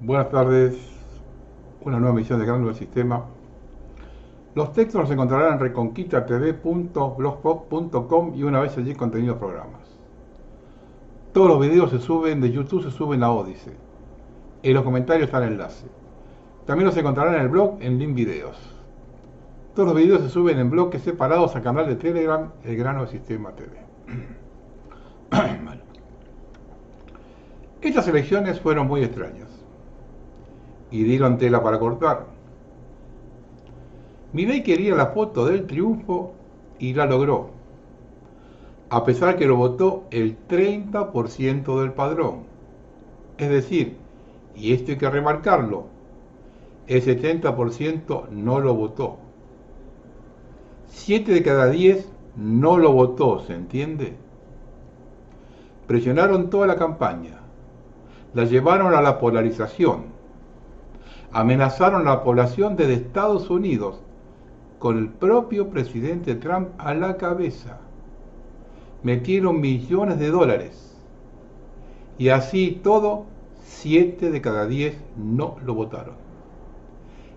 Buenas tardes, una nueva emisión de Gran del Sistema. Los textos los encontrarán en reconquistatv.blogspot.com y una vez allí contenidos programas. Todos los videos se suben de YouTube, se suben a Odysee. En los comentarios está el enlace. También los encontrarán en el blog en link videos. Todos los videos se suben en bloques separados al canal de Telegram El Grano del Sistema TV. Bueno. Estas elecciones fueron muy extrañas y dieron tela para cortar. Milei quería la foto del triunfo y la logró, a pesar que lo votó el 30% del padrón. Es decir, y esto hay que remarcarlo, el 70% no lo votó. 7 de cada 10 no lo votó, ¿se entiende? Presionaron toda la campaña, la llevaron a la polarización, amenazaron a la población desde Estados Unidos, con el propio presidente Trump a la cabeza. Metieron millones de dólares. Y así todo, 7 de cada 10 no lo votaron.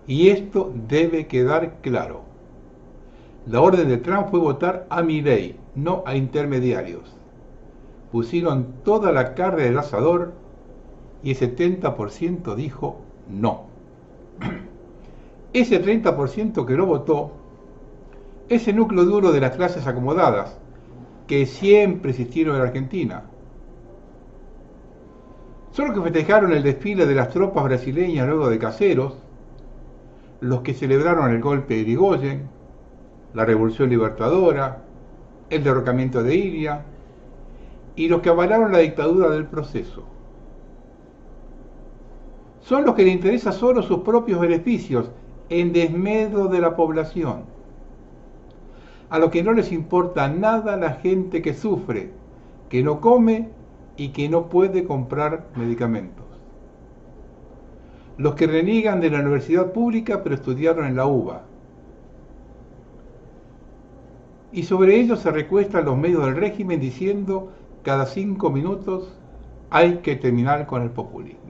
Y esto debe quedar claro. La orden de Trump fue votar a Milei, no a intermediarios. Pusieron toda la carne del asador y el 70% dijo no. Ese 30% que lo votó, ese núcleo duro de las clases acomodadas, que siempre existieron en Argentina. Son los que festejaron el desfile de las tropas brasileñas luego de Caseros, los que celebraron el golpe de Irigoyen, la Revolución Libertadora, el derrocamiento de Ilia, y los que avalaron la dictadura del Proceso. Son los que les interesa solo sus propios beneficios, en desmedro de la población. A los que no les importa nada la gente que sufre, que no come y que no puede comprar medicamentos. Los que reniegan de la universidad pública pero estudiaron en la UBA. Y sobre ellos se recuestan los medios del régimen diciendo cada 5 minutos hay que terminar con el populismo.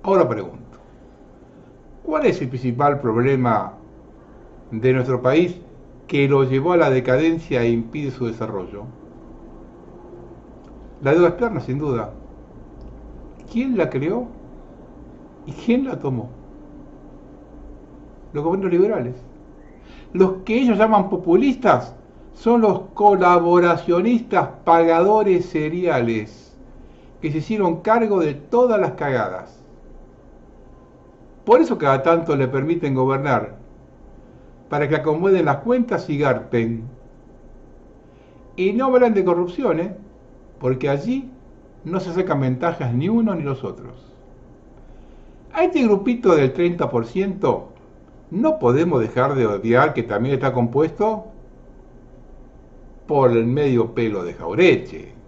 Ahora pregunto, ¿cuál es el principal problema de nuestro país que lo llevó a la decadencia e impide su desarrollo? La deuda externa, sin duda. ¿Quién la creó y quién la tomó? Los gobiernos liberales. Los que ellos llaman populistas son los colaboracionistas pagadores seriales que se hicieron cargo de todas las cagadas. Por eso cada tanto le permiten gobernar, para que acomoden las cuentas y garpen. Y no hablan de corrupción, porque allí no se sacan ventajas ni uno ni los otros. A este grupito del 30% no podemos dejar de odiar que también está compuesto por el medio pelo de Jaureche.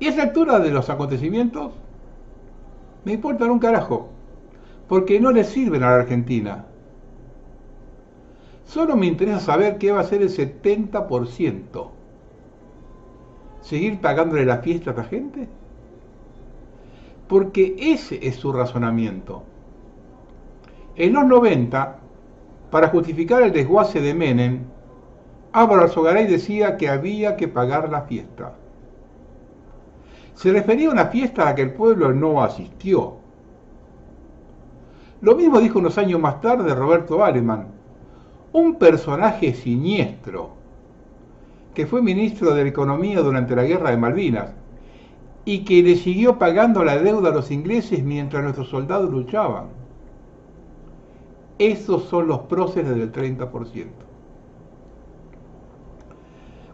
Y a esa altura de los acontecimientos, me importan un carajo, porque no les sirven a la Argentina. Solo me interesa saber qué va a hacer el 70%. ¿Seguir pagándole la fiesta a esta gente? Porque ese es su razonamiento. En los 90, para justificar el desguace de Menem, Álvaro Alzogaray decía que había que pagar la fiesta. Se refería a una fiesta a la que el pueblo no asistió. Lo mismo dijo unos años más tarde Roberto Alemann, un personaje siniestro, que fue ministro de Economía durante la Guerra de Malvinas y que le siguió pagando la deuda a los ingleses mientras nuestros soldados luchaban. Esos son los próceres del 30%.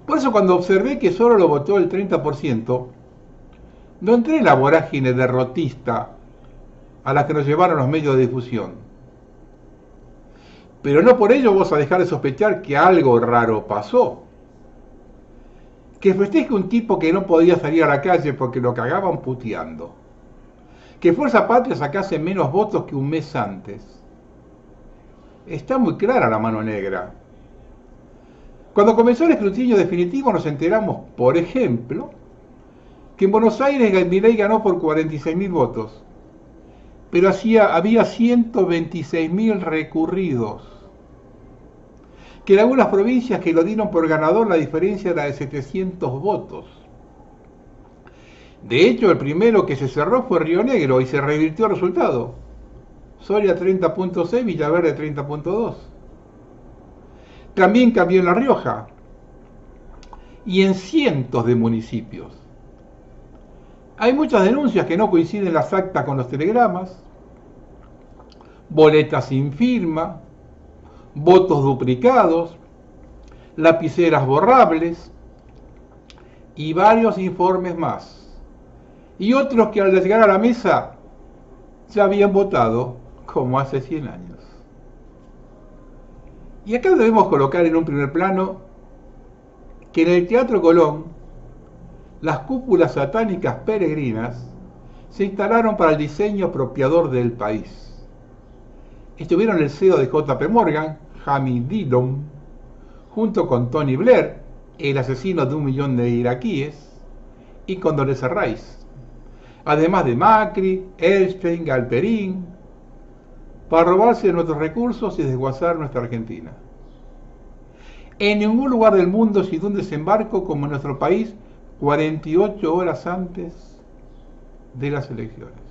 Por eso cuando observé que solo lo votó el 30%, no entré en la vorágine derrotista a la que nos llevaron los medios de difusión. Pero no por ello vos a dejar de sospechar que algo raro pasó. Que festeje un tipo que no podía salir a la calle porque lo cagaban puteando. Que Fuerza Patria sacase menos votos que un mes antes. Está muy clara la mano negra. Cuando comenzó el escrutinio definitivo nos enteramos, por ejemplo, que en Buenos Aires Milei ganó por 46.000 votos, pero había 126.000 recurridos, que en algunas provincias que lo dieron por ganador la diferencia era de 700 votos. De hecho, el primero que se cerró fue Río Negro y se revirtió el resultado. Soria 30.6, Villaverde 30.2. También cambió en La Rioja y en cientos de municipios. Hay muchas denuncias que no coinciden las actas con los telegramas, boletas sin firma, votos duplicados, lapiceras borrables y varios informes más. Y otros que al llegar a la mesa ya habían votado como hace 100 años. Y acá debemos colocar en un primer plano que en el Teatro Colón las cúpulas satánicas peregrinas se instalaron para el diseño apropiador del país. Estuvieron el CEO de JP Morgan, Jamie Dillon, junto con Tony Blair, el asesino de 1 millón de iraquíes, y Condoleezza Rice, además de Macri, Epstein, Galperín, para robarse de nuestros recursos y desguazar nuestra Argentina. En ningún lugar del mundo se dio un desembarco como en nuestro país 48 horas antes de las elecciones.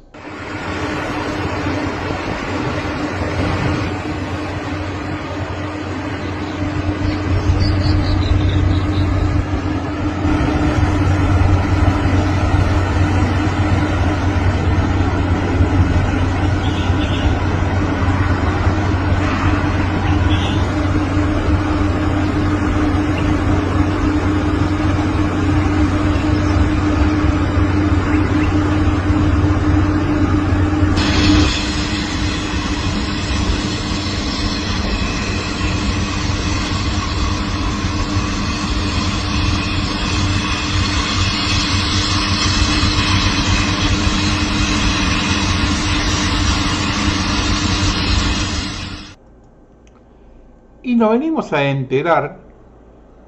Y nos venimos a enterar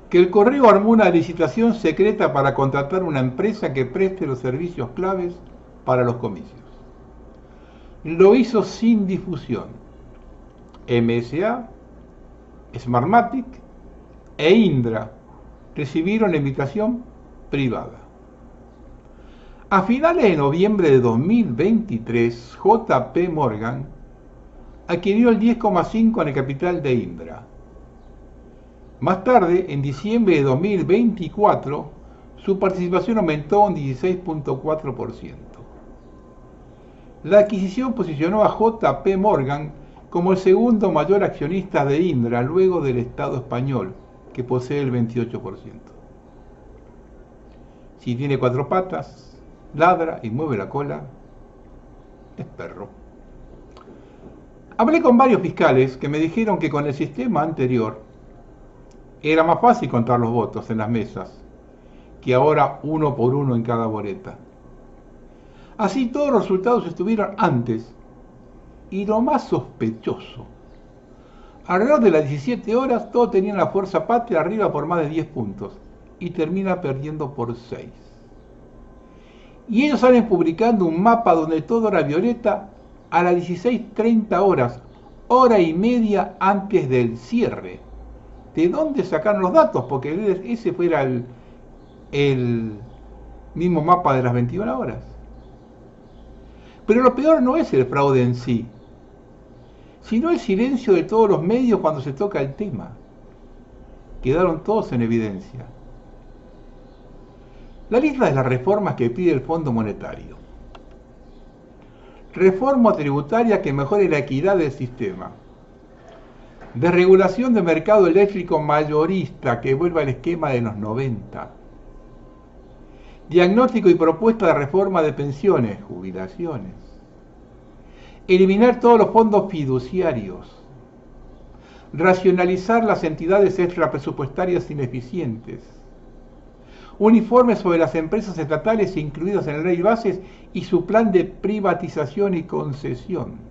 que el correo armó una licitación secreta para contratar una empresa que preste los servicios claves para los comicios. Lo hizo sin difusión. MSA, Smartmatic e Indra recibieron la invitación privada. A finales de noviembre de 2023, JP Morgan adquirió el 10,5% en el capital de Indra. Más tarde, en diciembre de 2024, su participación aumentó un 16.4%. La adquisición posicionó a JP Morgan como el segundo mayor accionista de Indra luego del Estado español, que posee el 28%. Si tiene 4 patas, ladra y mueve la cola, es perro. Hablé con varios fiscales que me dijeron que con el sistema anterior era más fácil contar los votos en las mesas que ahora 1 por 1 en cada boleta. Así todos los resultados estuvieron antes. Y lo más sospechoso, alrededor de las 17 horas todos tenían la fuerza patria arriba por más de 10 puntos y termina perdiendo por 6. Y ellos salen publicando un mapa donde todo era violeta a las 16:30 horas, hora y media antes del cierre. ¿De dónde sacaron los datos? Porque ese fuera el mismo mapa de las 21 horas. Pero lo peor no es el fraude en sí, sino el silencio de todos los medios cuando se toca el tema. Quedaron todos en evidencia. La lista de las reformas que pide el Fondo Monetario. Reforma tributaria que mejore la equidad del sistema. Desregulación del mercado eléctrico mayorista que vuelva al esquema de los 90. Diagnóstico y propuesta de reforma de pensiones, jubilaciones. Eliminar todos los fondos fiduciarios. Racionalizar las entidades extrapresupuestarias ineficientes. Un informe sobre las empresas estatales incluidas en la ley de bases y su plan de privatización y concesión.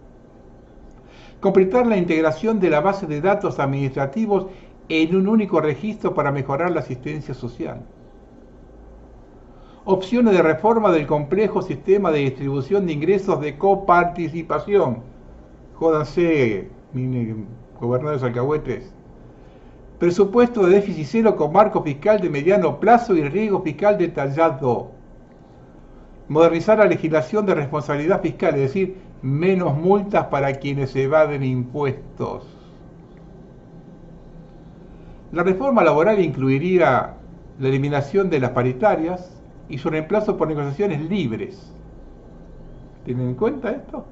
Completar la integración de la base de datos administrativos en un único registro para mejorar la asistencia social. opciones de reforma del complejo sistema de distribución de ingresos de coparticipación. Jódanse, gobernadores alcahuetes. Presupuesto de déficit cero con marco fiscal de mediano plazo y riesgo fiscal detallado. Modernizar la legislación de responsabilidad fiscal, es decir, menos multas para quienes evaden impuestos. La reforma laboral incluiría la eliminación de las paritarias y su reemplazo por negociaciones libres. ¿Tienen en cuenta esto?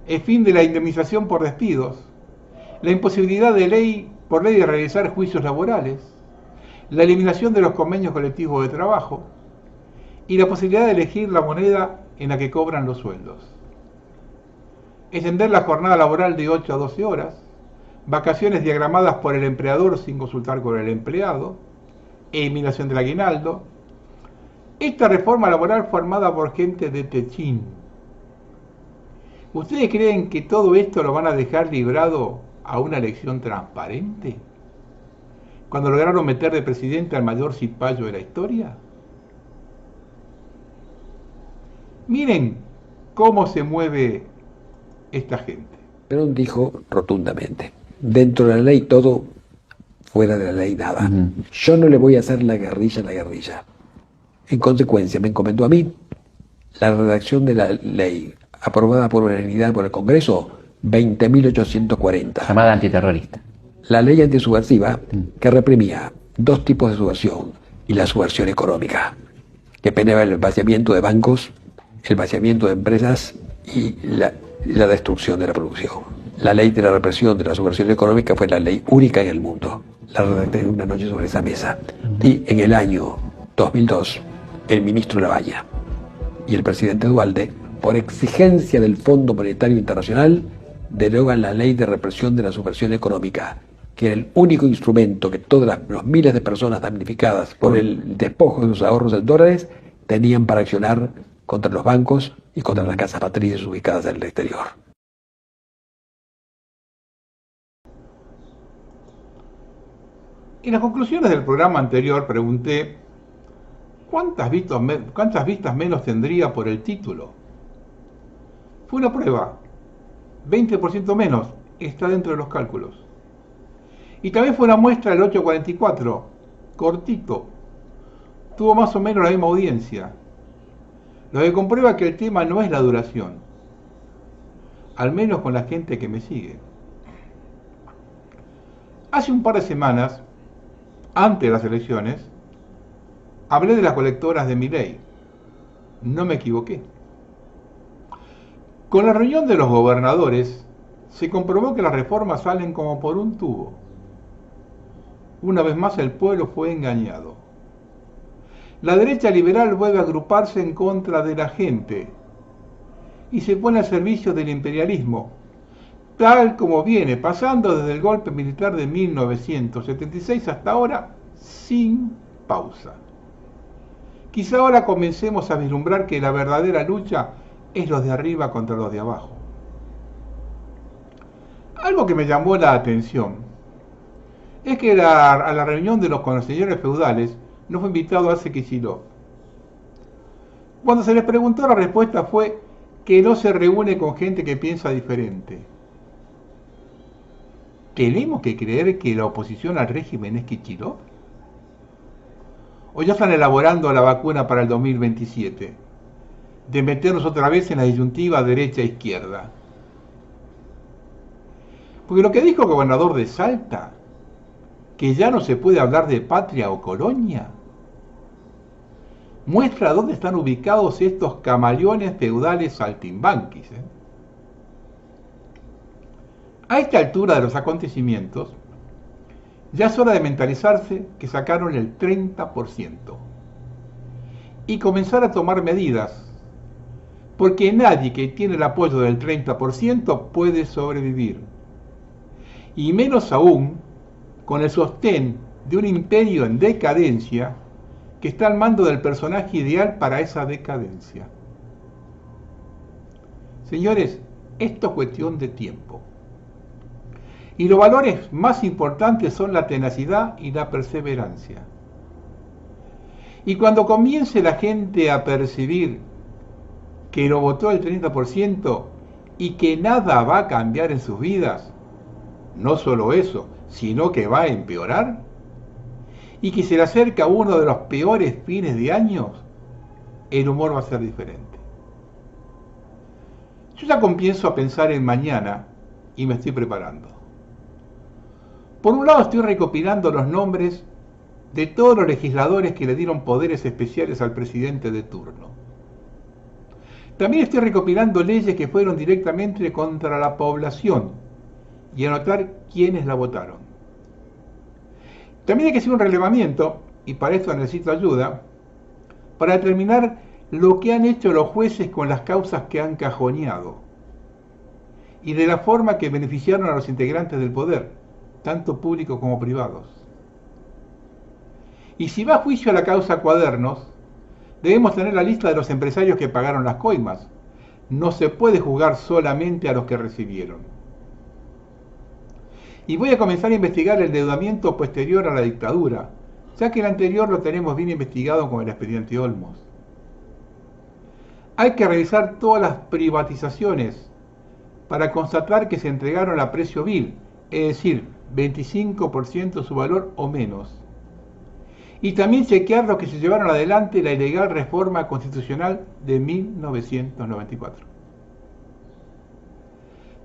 El fin de la indemnización por despidos, la imposibilidad por ley de realizar juicios laborales, la eliminación de los convenios colectivos de trabajo y la posibilidad de elegir la moneda en la que cobran los sueldos. Extender la jornada laboral de 8 a 12 horas, vacaciones diagramadas por el empleador sin consultar con el empleado, eliminación del aguinaldo. Esta reforma laboral fue armada por gente de Techín. ¿Ustedes creen que todo esto lo van a dejar librado a una elección transparente? Cuando lograron meter de presidente al mayor cipayo de la historia. Miren cómo se mueve esta gente. Perón dijo rotundamente: dentro de la ley todo, fuera de la ley nada. Yo no le voy a hacer la guerrilla a la guerrilla. En consecuencia, me encomendó a mí la redacción de la ley aprobada por unanimidad por el Congreso 20.840. Llamada antiterrorista. La ley antisubversiva que reprimía dos tipos de subversión y la subversión económica, que penaba el vaciamiento de bancos, el vaciamiento de empresas y la destrucción de la producción. La ley de la represión de la subversión económica fue la ley única en el mundo. La redacté en una noche sobre esa mesa. Y en el año 2002, el ministro Lavagna y el presidente Duhalde, por exigencia del Fondo Monetario Internacional, derogan la ley de represión de la subversión económica, que era el único instrumento que todas las miles de personas damnificadas por el despojo de sus ahorros en dólares tenían para accionar contra los bancos y contra las casas patrices ubicadas en el exterior. En las conclusiones del programa anterior pregunté ¿cuántas vistas menos tendría por el título? Fue una prueba. 20% menos está dentro de los cálculos. Y también fue una muestra del 844, cortito. Tuvo más o menos la misma audiencia. Lo que comprueba que el tema no es la duración. Al menos con la gente que me sigue. Hace un par de semanas, antes de las elecciones, hablé de las colectoras de Milei. No me equivoqué. Con la reunión de los gobernadores, se comprobó que las reformas salen como por un tubo. Una vez más el pueblo fue engañado. La derecha liberal vuelve a agruparse en contra de la gente y se pone al servicio del imperialismo, tal como viene pasando desde el golpe militar de 1976 hasta ahora, sin pausa. Quizá ahora comencemos a vislumbrar que la verdadera lucha es los de arriba contra los de abajo. Algo que me llamó la atención es que a la reunión de los consejeros feudales no fue invitado Arce Kicillof. Cuando se les preguntó, la respuesta fue que no se reúne con gente que piensa diferente. ¿Tenemos que creer que la oposición al régimen es Kicillof? ¿O ya están elaborando la vacuna para el 2027? De meternos otra vez en la disyuntiva derecha-izquierda. Porque lo que dijo el gobernador de Salta, que ya no se puede hablar de patria o colonia, muestra dónde están ubicados estos camaleones feudales saltimbanquis. A esta altura de los acontecimientos, ya es hora de mentalizarse que sacaron el 30% y comenzar a tomar medidas, porque nadie que tiene el apoyo del 30% puede sobrevivir, y menos aún con el sostén de un imperio en decadencia que está al mando del personaje ideal para esa decadencia. Señores, esto es cuestión de tiempo. Y los valores más importantes son la tenacidad y la perseverancia. Y cuando comience la gente a percibir que lo votó el 30% y que nada va a cambiar en sus vidas, no solo eso, sino que va a empeorar, y que se le acerca uno de los peores fines de años, el humor va a ser diferente. Yo ya comienzo a pensar en mañana y me estoy preparando. Por un lado estoy recopilando los nombres de todos los legisladores que le dieron poderes especiales al presidente de turno. También estoy recopilando leyes que fueron directamente contra la población y anotar quiénes la votaron. También hay que hacer un relevamiento, y para esto necesito ayuda, para determinar lo que han hecho los jueces con las causas que han cajoneado y de la forma que beneficiaron a los integrantes del poder, tanto públicos como privados. Y si va a juicio a la causa Cuadernos, debemos tener la lista de los empresarios que pagaron las coimas. No se puede juzgar solamente a los que recibieron. Y voy a comenzar a investigar el endeudamiento posterior a la dictadura, ya que el anterior lo tenemos bien investigado con el expediente Olmos. Hay que revisar todas las privatizaciones para constatar que se entregaron a precio vil, es decir, 25% de su valor o menos. Y también chequear los que se llevaron adelante la ilegal reforma constitucional de 1994.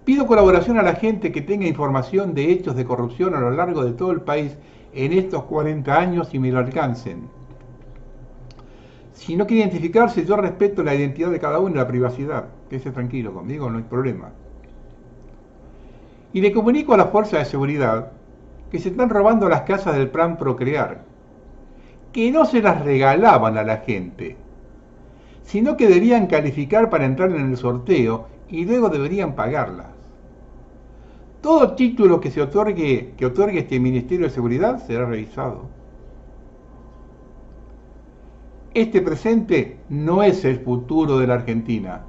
Pido colaboración a la gente que tenga información de hechos de corrupción a lo largo de todo el país en estos 40 años y me lo alcancen. Si no quiere identificarse, yo respeto la identidad de cada uno y la privacidad. Quédese tranquilo, conmigo no hay problema. Y le comunico a las fuerzas de seguridad que se están robando las casas del plan Procrear, que no se las regalaban a la gente, sino que debían calificar para entrar en el sorteo y luego deberían pagarlas. Todo título que otorgue este Ministerio de Seguridad será revisado. Este presente no es el futuro de la Argentina.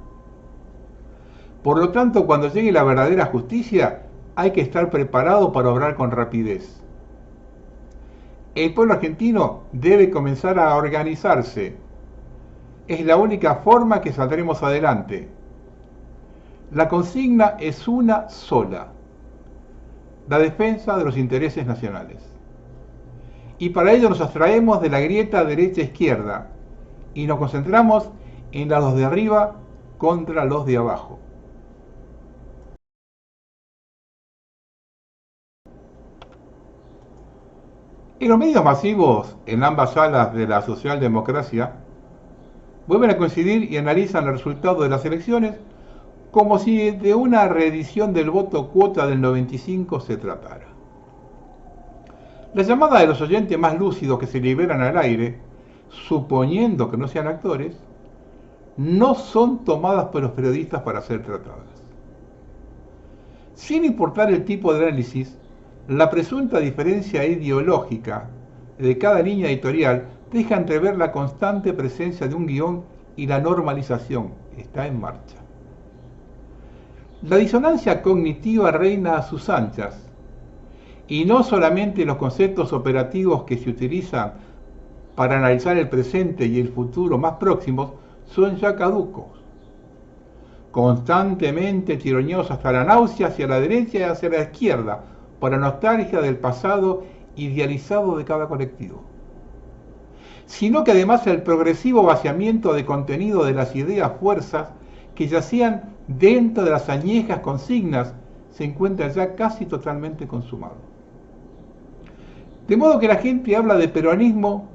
Por lo tanto, cuando llegue la verdadera justicia, hay que estar preparado para obrar con rapidez. El pueblo argentino debe comenzar a organizarse. Es la única forma que saldremos adelante. La consigna es una sola: la defensa de los intereses nacionales. Y para ello nos abstraemos de la grieta derecha-izquierda y nos concentramos en los de arriba contra los de abajo. En los medios masivos, en ambas alas de la socialdemocracia, vuelven a coincidir y analizan el resultado de las elecciones como si de una reedición del voto cuota del 95 se tratara. La llamada de los oyentes más lúcidos que se liberan al aire, suponiendo que no sean actores, no son tomadas por los periodistas para ser tratadas. Sin importar el tipo de análisis, la presunta diferencia ideológica de cada línea editorial deja entrever la constante presencia de un guión y la normalización está en marcha. La disonancia cognitiva reina a sus anchas, y no solamente los conceptos operativos que se utilizan para analizar el presente y el futuro más próximos son ya caducos, constantemente tironeados hasta la náusea hacia la derecha y hacia la izquierda, por la nostalgia del pasado idealizado de cada colectivo. Sino que además el progresivo vaciamiento de contenido de las ideas fuerzas que yacían dentro de las añejas consignas se encuentra ya casi totalmente consumado. De modo que la gente habla de peronismo,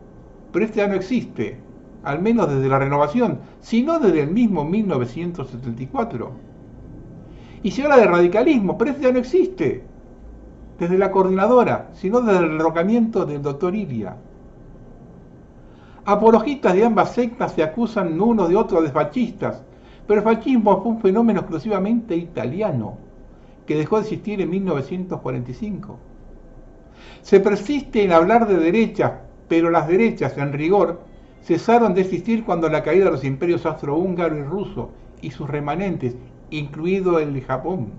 pero este ya no existe, al menos desde la renovación, sino desde el mismo 1974. Y se habla de radicalismo, pero este ya no existe, desde la coordinadora, sino desde el derrocamiento del doctor Ilia. Apologistas de ambas sectas se acusan unos de otros de fascistas, pero el fascismo fue un fenómeno exclusivamente italiano, que dejó de existir en 1945. Se persiste en hablar de derechas, pero las derechas, en rigor, cesaron de existir cuando la caída de los imperios austrohúngaro y ruso y sus remanentes, incluido el de Japón,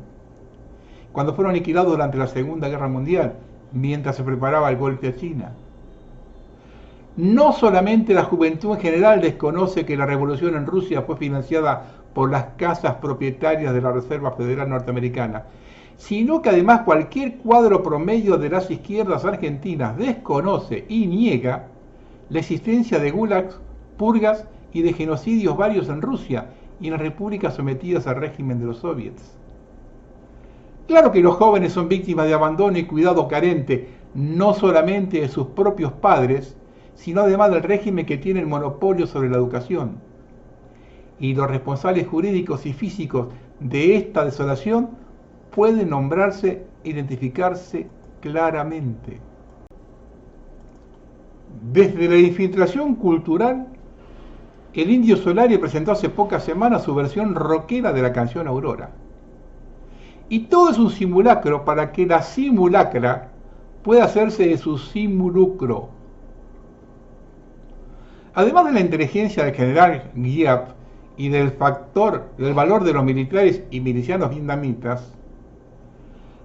cuando fueron aniquilados durante la Segunda Guerra Mundial, mientras se preparaba el golpe a China. No solamente la juventud en general desconoce que la revolución en Rusia fue financiada por las casas propietarias de la Reserva Federal Norteamericana, sino que además cualquier cuadro promedio de las izquierdas argentinas desconoce y niega la existencia de gulags, purgas y de genocidios varios en Rusia y en las repúblicas sometidas al régimen de los soviets. Claro que los jóvenes son víctimas de abandono y cuidado carente, no solamente de sus propios padres, sino además del régimen que tiene el monopolio sobre la educación. Y los responsables jurídicos y físicos de esta desolación pueden nombrarse e identificarse claramente. Desde la infiltración cultural, el Indio Solari presentó hace pocas semanas su versión rockera de la canción Aurora. Y todo es un simulacro para que la simulacra pueda hacerse de su simulacro. Además de la inteligencia del general Giap y del valor de los militares y milicianos vietnamitas,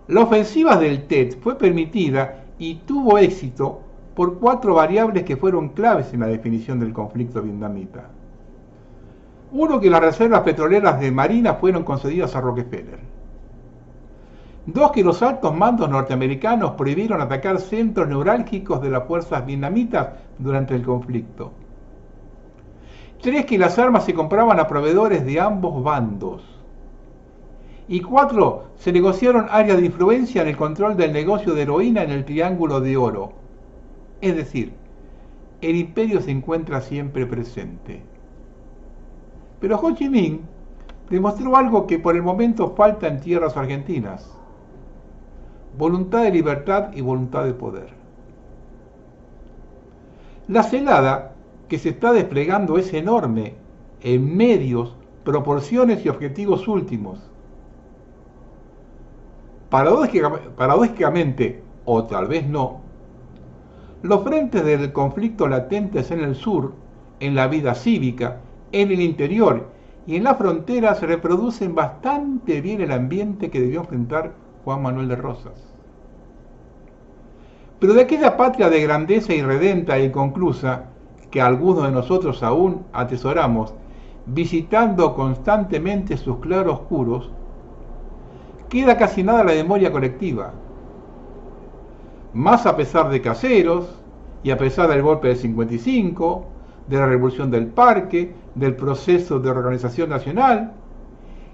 la ofensiva del Tet fue permitida y tuvo éxito por 4 variables que fueron claves en la definición del conflicto vietnamita. Uno, que las reservas petroleras de Marina fueron concedidas a Rockefeller. 2, que los altos mandos norteamericanos prohibieron atacar centros neurálgicos de las fuerzas vietnamitas durante el conflicto. 3, que las armas se compraban a proveedores de ambos bandos. Y 4, se negociaron áreas de influencia en el control del negocio de heroína en el Triángulo de Oro. Es decir, el imperio se encuentra siempre presente. Pero Ho Chi Minh demostró algo que por el momento falta en tierras argentinas: voluntad de libertad y voluntad de poder. La celada que se está desplegando es enorme en medios, proporciones y objetivos últimos. Paradójicamente, o tal vez no, los frentes del conflicto latentes en el sur, en la vida cívica, en el interior y en la frontera se reproducen bastante bien el ambiente que debió enfrentar Juan Manuel de Rosas. Pero de aquella patria de grandeza irredenta e inconclusa que algunos de nosotros aún atesoramos, visitando constantemente sus claroscuros, queda casi nada en la memoria colectiva. Más a pesar de Caseros, y a pesar del golpe del 55, de la Revolución del Parque, del proceso de reorganización nacional,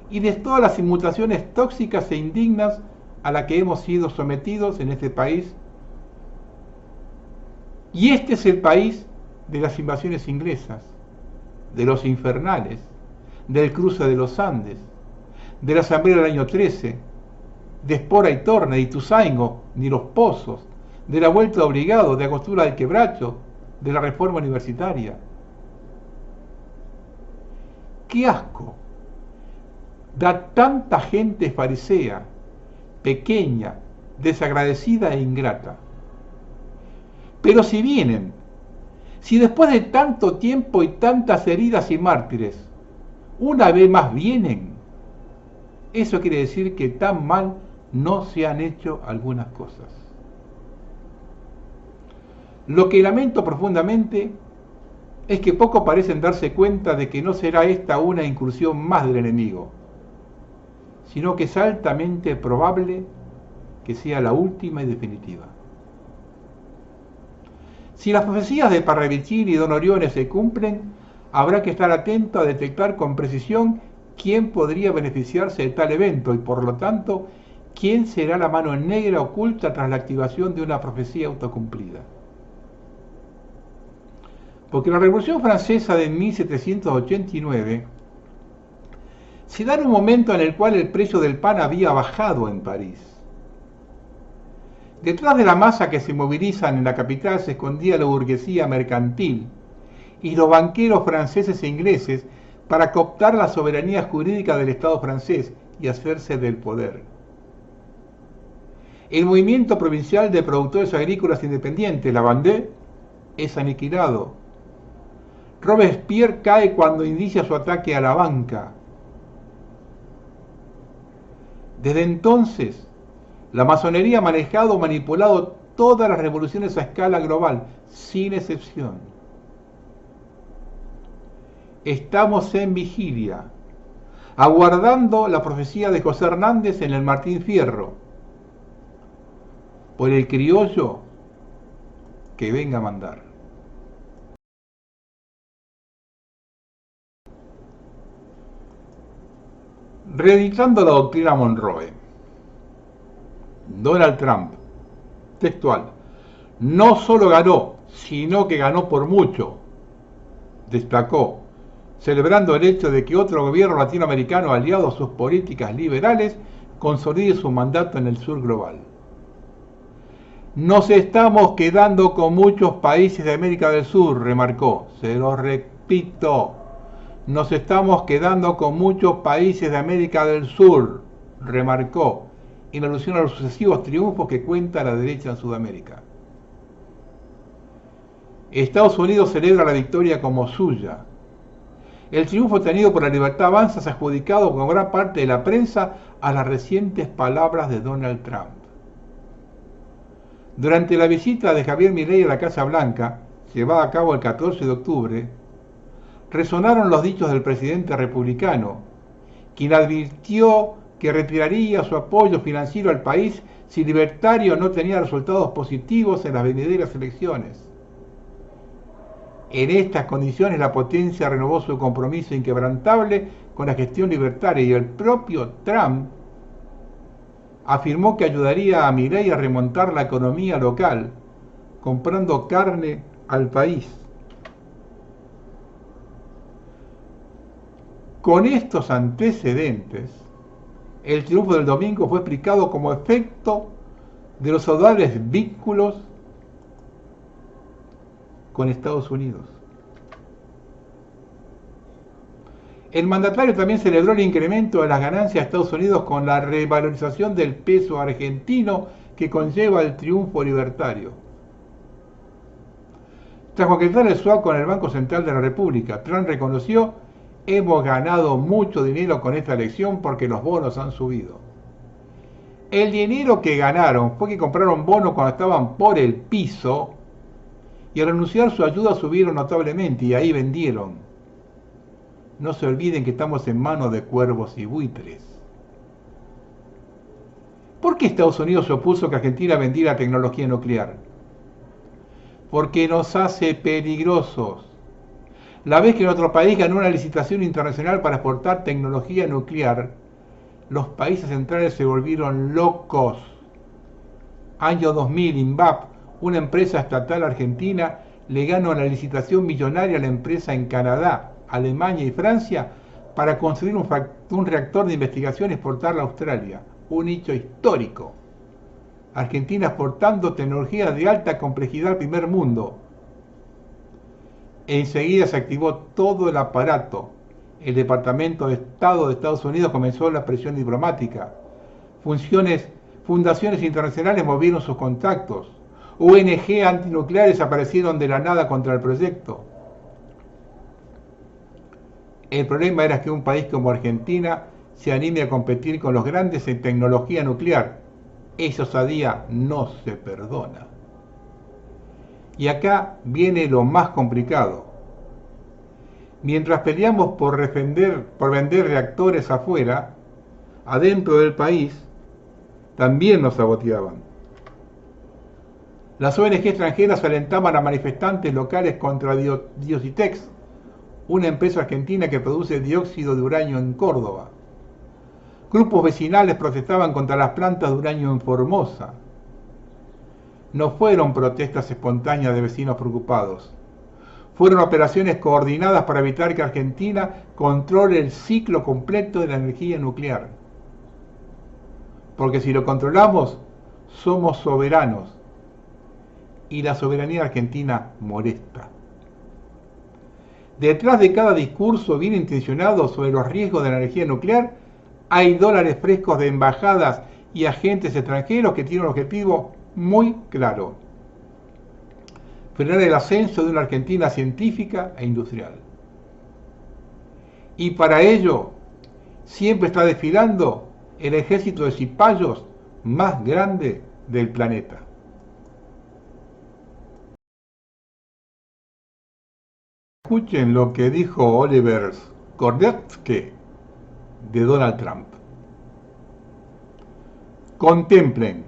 y de todas las inmutaciones tóxicas e indignas a las que hemos sido sometidos en este país. Y este es el país de las invasiones inglesas, de los infernales, del cruce de los Andes, de la asamblea del año 13, de Espora y Torne, de Ituzaingó, ni los Pozos, de la vuelta obligado, de Angostura del Quebracho, de la reforma universitaria. ¡Qué asco! Da tanta gente farisea, pequeña, desagradecida e ingrata. Pero si vienen, si después de tanto tiempo y tantas heridas y mártires, una vez más vienen, eso quiere decir que tan mal no se han hecho algunas cosas. Lo que lamento profundamente es que poco parecen darse cuenta de que no será esta una incursión más del enemigo, sino que es altamente probable que sea la última y definitiva. Si las profecías de Parravicini y Don Orione se cumplen, habrá que estar atento a detectar con precisión quién podría beneficiarse de tal evento y, por lo tanto, quién será la mano negra oculta tras la activación de una profecía autocumplida. Porque la Revolución Francesa de 1789 se da en un momento en el cual el precio del pan había bajado en París. Detrás de la masa que se movilizan en la capital se escondía la burguesía mercantil y los banqueros franceses e ingleses para cooptar la soberanía jurídica del Estado francés y hacerse del poder. El movimiento provincial de productores agrícolas independientes, la Vendée, es aniquilado. Robespierre cae cuando inicia su ataque a la banca. Desde entonces, la masonería ha manejado, manipulado todas las revoluciones a escala global, sin excepción. Estamos en vigilia, aguardando la profecía de José Hernández en el Martín Fierro, por el criollo que venga a mandar. Reeditando la doctrina Monroe, Donald Trump, textual, no solo ganó, sino que ganó por mucho, destacó, celebrando el hecho de que otro gobierno latinoamericano aliado a sus políticas liberales consolide su mandato en el sur global. Nos estamos quedando con muchos países de América del Sur, remarcó, se lo repito, nos estamos quedando con muchos países de América del Sur, remarcó, en alusión a los sucesivos triunfos que cuenta la derecha en Sudamérica. Estados Unidos celebra la victoria como suya. El triunfo obtenido por la Libertad Avanza se ha adjudicado con gran parte de la prensa a las recientes palabras de Donald Trump. Durante la visita de Javier Milei a la Casa Blanca, llevada a cabo el 14 de octubre, resonaron los dichos del presidente republicano, quien advirtió que retiraría su apoyo financiero al país si Libertario no tenía resultados positivos en las venideras elecciones. En estas condiciones la potencia renovó su compromiso inquebrantable con la gestión libertaria y el propio Trump afirmó que ayudaría a Milei a remontar la economía local, comprando carne al país. Con estos antecedentes, el triunfo del domingo fue explicado como efecto de los saludables vínculos con Estados Unidos. El mandatario también celebró el incremento de las ganancias de Estados Unidos con la revalorización del peso argentino que conlleva el triunfo libertario. Tras concretar el swap con el Banco Central de la República, Trump reconoció: hemos ganado mucho dinero con esta elección porque los bonos han subido. El dinero que ganaron fue que compraron bonos cuando estaban por el piso y al anunciar su ayuda subieron notablemente y ahí vendieron. No se olviden que estamos en manos de cuervos y buitres. ¿Por qué Estados Unidos se opuso a que Argentina vendiera tecnología nuclear? Porque nos hace peligrosos. La vez que nuestro país ganó una licitación internacional para exportar tecnología nuclear, los países centrales se volvieron locos. Año 2000, INVAP, una empresa estatal argentina, le ganó una licitación millonaria a la empresa en Canadá, Alemania y Francia para construir un reactor de investigación y exportarlo a Australia. Un hecho histórico. Argentina exportando tecnología de alta complejidad al primer mundo. Enseguida se activó todo el aparato. El Departamento de Estado de Estados Unidos comenzó la presión diplomática. Fundaciones internacionales movieron sus contactos. ONG antinucleares aparecieron de la nada contra el proyecto. El problema era que un país como Argentina se anime a competir con los grandes en tecnología nuclear. Esa osadía no se perdona. Y acá viene lo más complicado. Mientras peleamos por vender reactores afuera, adentro del país, también nos saboteaban. Las ONG extranjeras alentaban a manifestantes locales contra Diositex, una empresa argentina que produce dióxido de uranio en Córdoba. Grupos vecinales protestaban contra las plantas de uranio en Formosa. No fueron protestas espontáneas de vecinos preocupados. Fueron operaciones coordinadas para evitar que Argentina controle el ciclo completo de la energía nuclear. Porque si lo controlamos, somos soberanos. Y la soberanía argentina molesta. Detrás de cada discurso bien intencionado sobre los riesgos de la energía nuclear, hay dólares frescos de embajadas y agentes extranjeros que tienen un objetivo muy claro: frenar el ascenso de una Argentina científica e industrial. Y para ello, siempre está desfilando el ejército de cipayos más grande del planeta. Escuchen lo que dijo Oliver Skordetsky de Donald Trump. Contemplen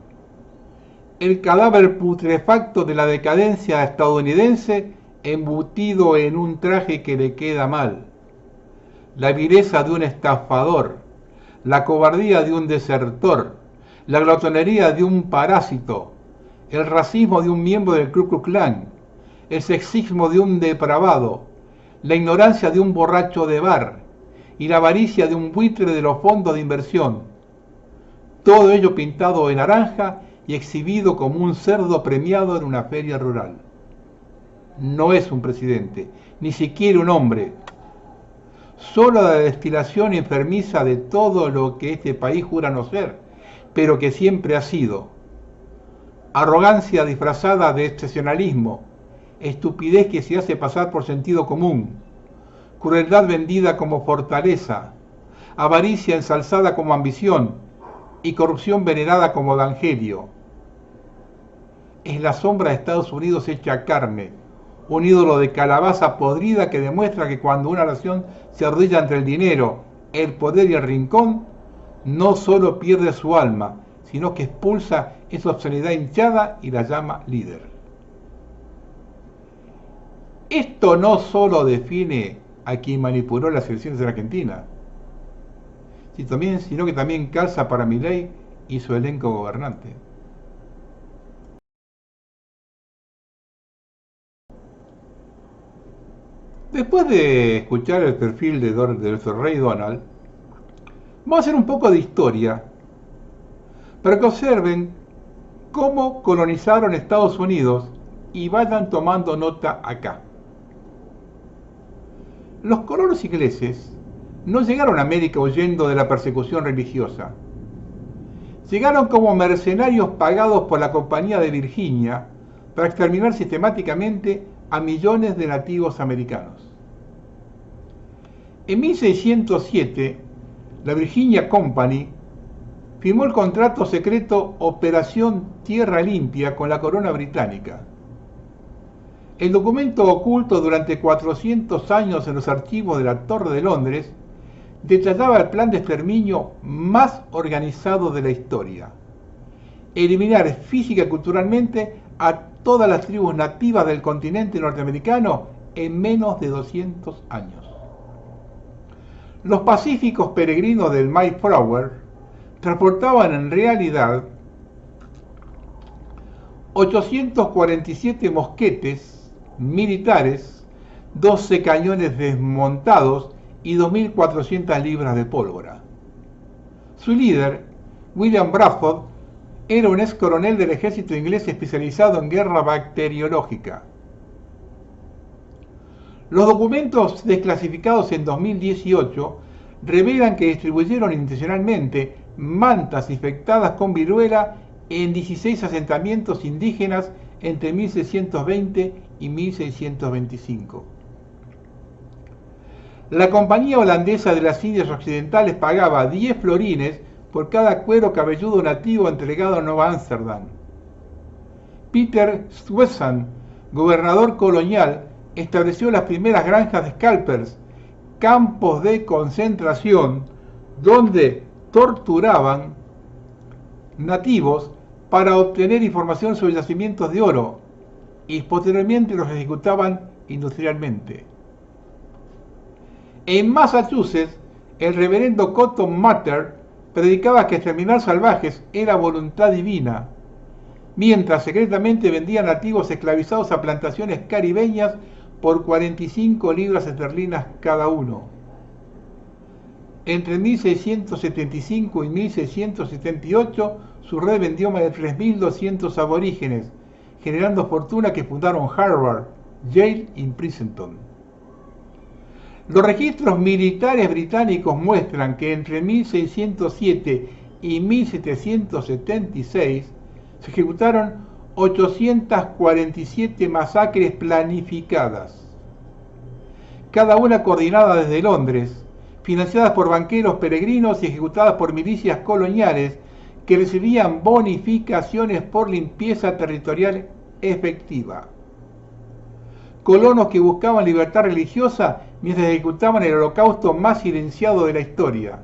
el cadáver putrefacto de la decadencia estadounidense embutido en un traje que le queda mal, la vileza de un estafador, la cobardía de un desertor, la glotonería de un parásito, el racismo de un miembro del Ku Klux Klan, el sexismo de un depravado, la ignorancia de un borracho de bar y la avaricia de un buitre de los fondos de inversión. Todo ello pintado de naranja y exhibido como un cerdo premiado en una feria rural. No es un presidente, ni siquiera un hombre. Solo la destilación enfermiza de todo lo que este país jura no ser, pero que siempre ha sido. Arrogancia disfrazada de excepcionalismo, estupidez que se hace pasar por sentido común, crueldad vendida como fortaleza, avaricia ensalzada como ambición y corrupción venerada como evangelio. Es la sombra de Estados Unidos hecha carne, un ídolo de calabaza podrida que demuestra que cuando una nación se arrodilla ante el dinero, el poder y el rincón, no solo pierde su alma, sino que expulsa esa obscenidad hinchada y la llama líder. Esto no solo define a quien manipuló las elecciones en Argentina, sino que también calza para Milei y su elenco gobernante. Después de escuchar el perfil de nuestro rey Donald, vamos a hacer un poco de historia para que observen cómo colonizaron Estados Unidos y vayan tomando nota acá. Los colonos ingleses no llegaron a América huyendo de la persecución religiosa. Llegaron como mercenarios pagados por la Compañía de Virginia para exterminar sistemáticamente a millones de nativos americanos. En 1607, la Virginia Company firmó el contrato secreto Operación Tierra Limpia con la corona británica. El documento oculto durante 400 años en los archivos de la Torre de Londres detallaba el plan de exterminio más organizado de la historia: eliminar física y culturalmente a todas las tribus nativas del continente norteamericano en menos de 200 años. Los pacíficos peregrinos del Mayflower transportaban en realidad 847 mosquetes militares, 12 cañones desmontados y 2.400 libras de pólvora. Su líder, William Bradford, era un ex coronel del ejército inglés especializado en guerra bacteriológica. Los documentos desclasificados en 2018 revelan que distribuyeron intencionalmente mantas infectadas con viruela en 16 asentamientos indígenas entre 1620 y 1625. La Compañía Holandesa de las Indias Occidentales pagaba 10 florines por cada cuero cabelludo nativo entregado a Nueva Ámsterdam. Peter Stuyvesant, gobernador colonial, estableció las primeras granjas de scalpers, campos de concentración donde torturaban nativos para obtener información sobre yacimientos de oro y posteriormente los ejecutaban industrialmente. En Massachusetts, el reverendo Cotton Mather predicaba que exterminar salvajes era voluntad divina, mientras secretamente vendía nativos esclavizados a plantaciones caribeñas por 45 libras esterlinas cada uno. Entre 1675 y 1678, su red vendió más de 3.200 aborígenes, generando fortuna que fundaron Harvard, Yale y Princeton. Los registros militares británicos muestran que entre 1607 y 1776 se ejecutaron 847 masacres planificadas, cada una coordinada desde Londres, financiadas por banqueros peregrinos y ejecutadas por milicias coloniales que recibían bonificaciones por limpieza territorial efectiva. colonos que buscaban libertad religiosa mientras ejecutaban el holocausto más silenciado de la historia,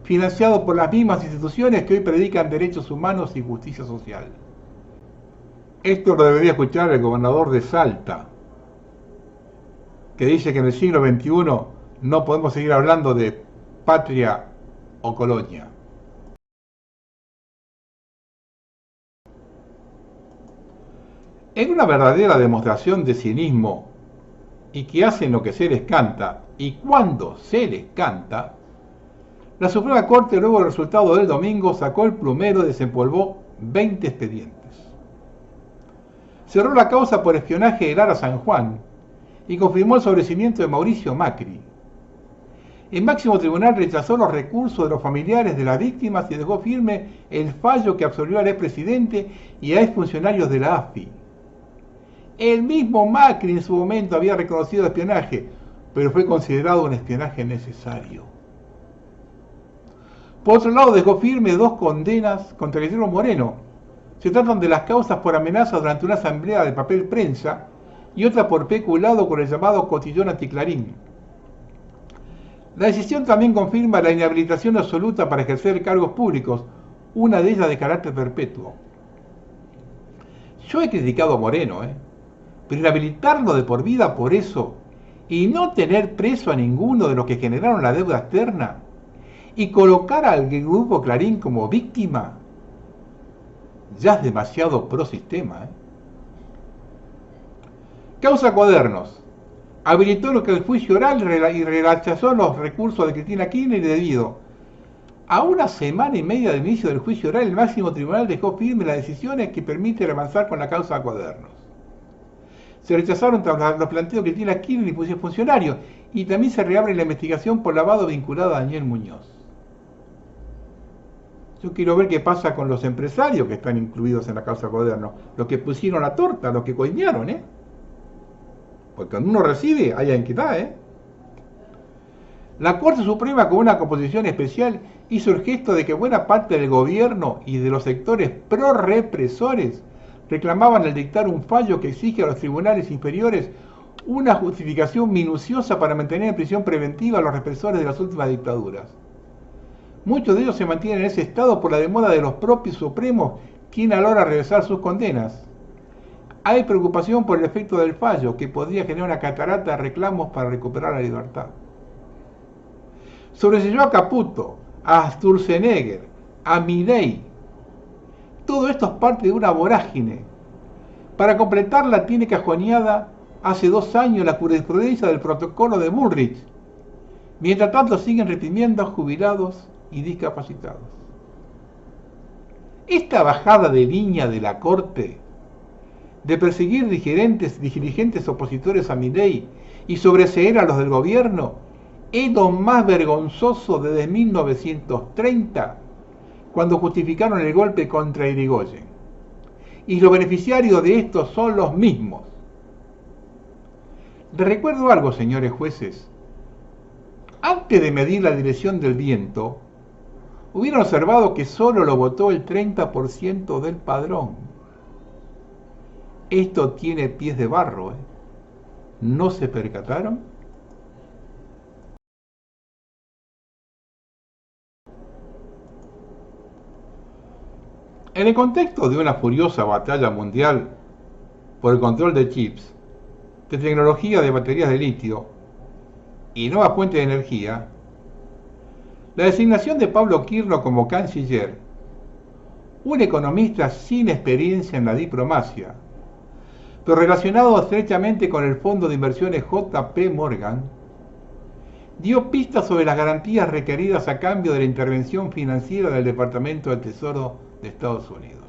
financiado por las mismas instituciones que hoy predican derechos humanos y justicia social. Esto lo debería escuchar el gobernador de Salta, que dice que en el siglo XXI no podemos seguir hablando de patria o colonia. En una verdadera demostración de cinismo y que hacen lo que se les canta y cuando se les canta, la Suprema Corte, luego del resultado del domingo, sacó el plumero y desempolvó 20 expedientes. Cerró la causa por espionaje de Lara San Juan y confirmó el sobreseimiento de Mauricio Macri. El máximo tribunal rechazó los recursos de los familiares de las víctimas y dejó firme el fallo que absolvió al expresidente y a exfuncionarios de la AFI. El mismo Macri en su momento había reconocido espionaje, pero fue considerado un espionaje necesario. Por otro lado, dejó firme 2 condenas contra Guillermo Moreno. Se tratan de las causas por amenazas durante una asamblea de papel prensa y otra por peculado con el llamado cotillón anticlarín. La decisión también confirma la inhabilitación absoluta para ejercer cargos públicos, una de ellas de carácter perpetuo. Yo he criticado a Moreno, pero inhabilitarlo de por vida por eso y no tener preso a ninguno de los que generaron la deuda externa y colocar al grupo Clarín como víctima, ya es demasiado pro sistema. Causa Cuadernos. Habilitó lo que el juicio oral y rechazó los recursos de Cristina Kirchner debido a una semana y media del inicio del juicio oral. El máximo tribunal dejó firme las decisiones que permiten avanzar con la causa Cuadernos. Se rechazaron los planteos de Cristina Kirchner y funcionarios, y también se reabre la investigación por lavado vinculado a Daniel Muñoz. Yo quiero ver qué pasa con los empresarios que están incluidos en la causa Cuadernos, los que pusieron la torta, los que coinearon, porque cuando uno recibe, hay alguien que da, La Corte Suprema, con una composición especial, hizo el gesto de que buena parte del gobierno y de los sectores pro-represores reclamaban al dictar un fallo que exige a los tribunales inferiores una justificación minuciosa para mantener en prisión preventiva a los represores de las últimas dictaduras. Muchos de ellos se mantienen en ese estado por la demora de los propios supremos, quien a la hora de revisar sus condenas. Hay preocupación por el efecto del fallo, que podría generar una catarata de reclamos para recuperar la libertad. Sobreseyó a Caputo, a Sturzenegger, a Milei. Todo esto es parte de una vorágine. Para completarla tiene cajoneada hace 2 años la jurisprudencia del protocolo de Bullrich. Mientras tanto siguen reprimiendo a jubilados y discapacitados. Esta bajada de línea de la Corte de perseguir dirigentes opositores a Milei y sobreseer a los del gobierno es lo más vergonzoso desde 1930, cuando justificaron el golpe contra Irigoyen. Y los beneficiarios de esto son los mismos. Les recuerdo algo, señores jueces. Antes de medir la dirección del viento, hubieran observado que solo lo votó el 30% del padrón. Esto tiene pies de barro, ¿No se percataron? En el contexto de una furiosa batalla mundial por el control de chips, de tecnología de baterías de litio y nuevas fuentes de energía, la designación de Pablo Kirno como canciller, un economista sin experiencia en la diplomacia, pero relacionado estrechamente con el fondo de inversiones JP Morgan, dio pistas sobre las garantías requeridas a cambio de la intervención financiera del Departamento del Tesoro de Estados Unidos.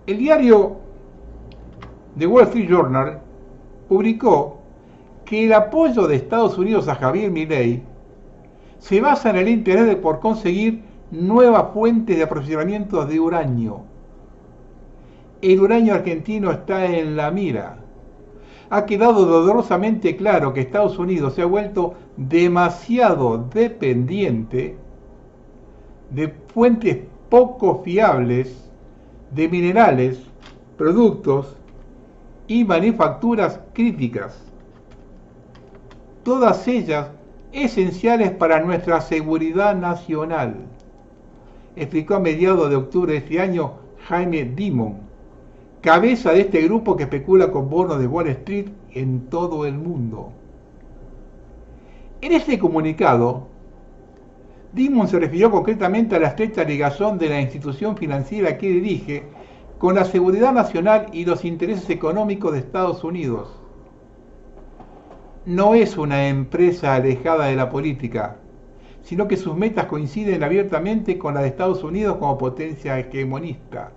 El diario The Wall Street Journal publicó que el apoyo de Estados Unidos a Javier Milei se basa en el interés por conseguir nuevas fuentes de aprovisionamiento de uranio. El uranio argentino está en la mira. Ha quedado dolorosamente claro que Estados Unidos se ha vuelto demasiado dependiente de fuentes poco fiables de minerales productos y manufacturas críticas, todas ellas esenciales para nuestra seguridad nacional, explicó a mediados de octubre de este año Jaime Dimon, cabeza de este grupo que especula con bonos de Wall Street en todo el mundo. En este comunicado, Dimon se refirió concretamente a la estrecha ligación de la institución financiera que dirige con la seguridad nacional y los intereses económicos de Estados Unidos. No es una empresa alejada de la política, sino que sus metas coinciden abiertamente con las de Estados Unidos como potencia hegemonista.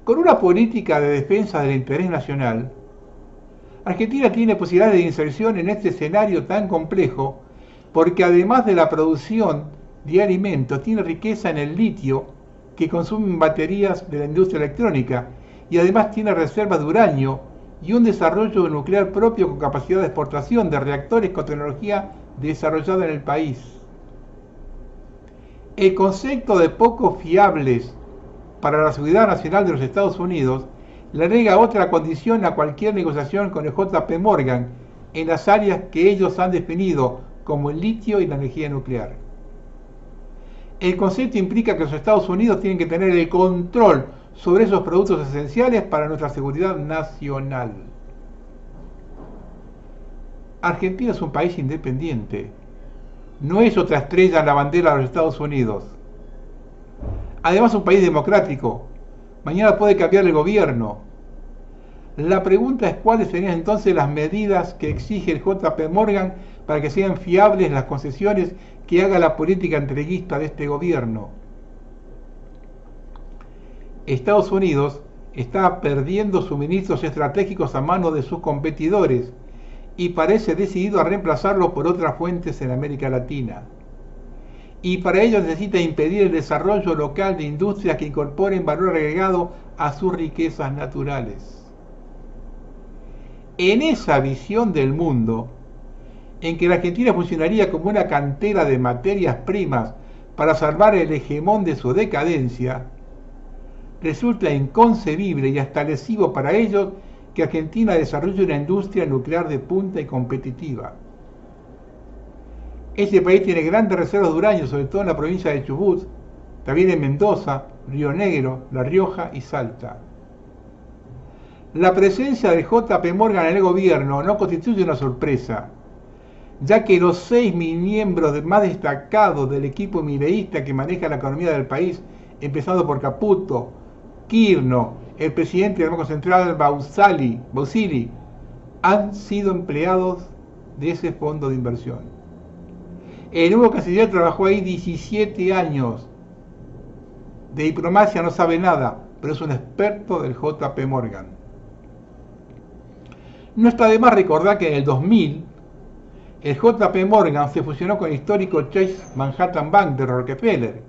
Con una política de defensa del interés nacional, Argentina tiene posibilidades de inserción en este escenario tan complejo porque además de la producción de alimentos tiene riqueza en el litio que consumen baterías de la industria electrónica y además tiene reservas de uranio y un desarrollo nuclear propio con capacidad de exportación de reactores con tecnología desarrollada en el país. El concepto de poco fiables para la seguridad nacional de los Estados Unidos le agrega otra condición a cualquier negociación con el JP Morgan en las áreas que ellos han definido como el litio y la energía nuclear. El concepto implica que los Estados Unidos tienen que tener el control sobre esos productos esenciales para nuestra seguridad nacional. Argentina es un país independiente, no es otra estrella en la bandera de los Estados Unidos. Además es un país democrático, mañana puede cambiar el gobierno. La pregunta es cuáles serían entonces las medidas que exige el JP Morgan para que sean fiables las concesiones que haga la política entreguista de este gobierno. Estados Unidos está perdiendo suministros estratégicos a manos de sus competidores y parece decidido a reemplazarlos por otras fuentes en América Latina. Y para ello necesita impedir el desarrollo local de industrias que incorporen valor agregado a sus riquezas naturales. En esa visión del mundo, en que la Argentina funcionaría como una cantera de materias primas para salvar el hegemón de su decadencia, resulta inconcebible y hasta lesivo para ellos que Argentina desarrolle una industria nuclear de punta y competitiva. Este país tiene grandes reservas de uranio, sobre todo en la provincia de Chubut, también en Mendoza, Río Negro, La Rioja y Salta. La presencia del JP Morgan en el gobierno no constituye una sorpresa, ya que los 6 miembros más destacados del equipo mileísta que maneja la economía del país, empezando por Caputo, Kirchner, el presidente del Banco Central Bausili, han sido empleados de ese fondo de inversión. El nuevo canciller trabajó ahí 17 años. De diplomacia no sabe nada, pero es un experto del JP Morgan. No está de más recordar que en el 2000 el JP Morgan se fusionó con el histórico Chase Manhattan Bank de Rockefeller,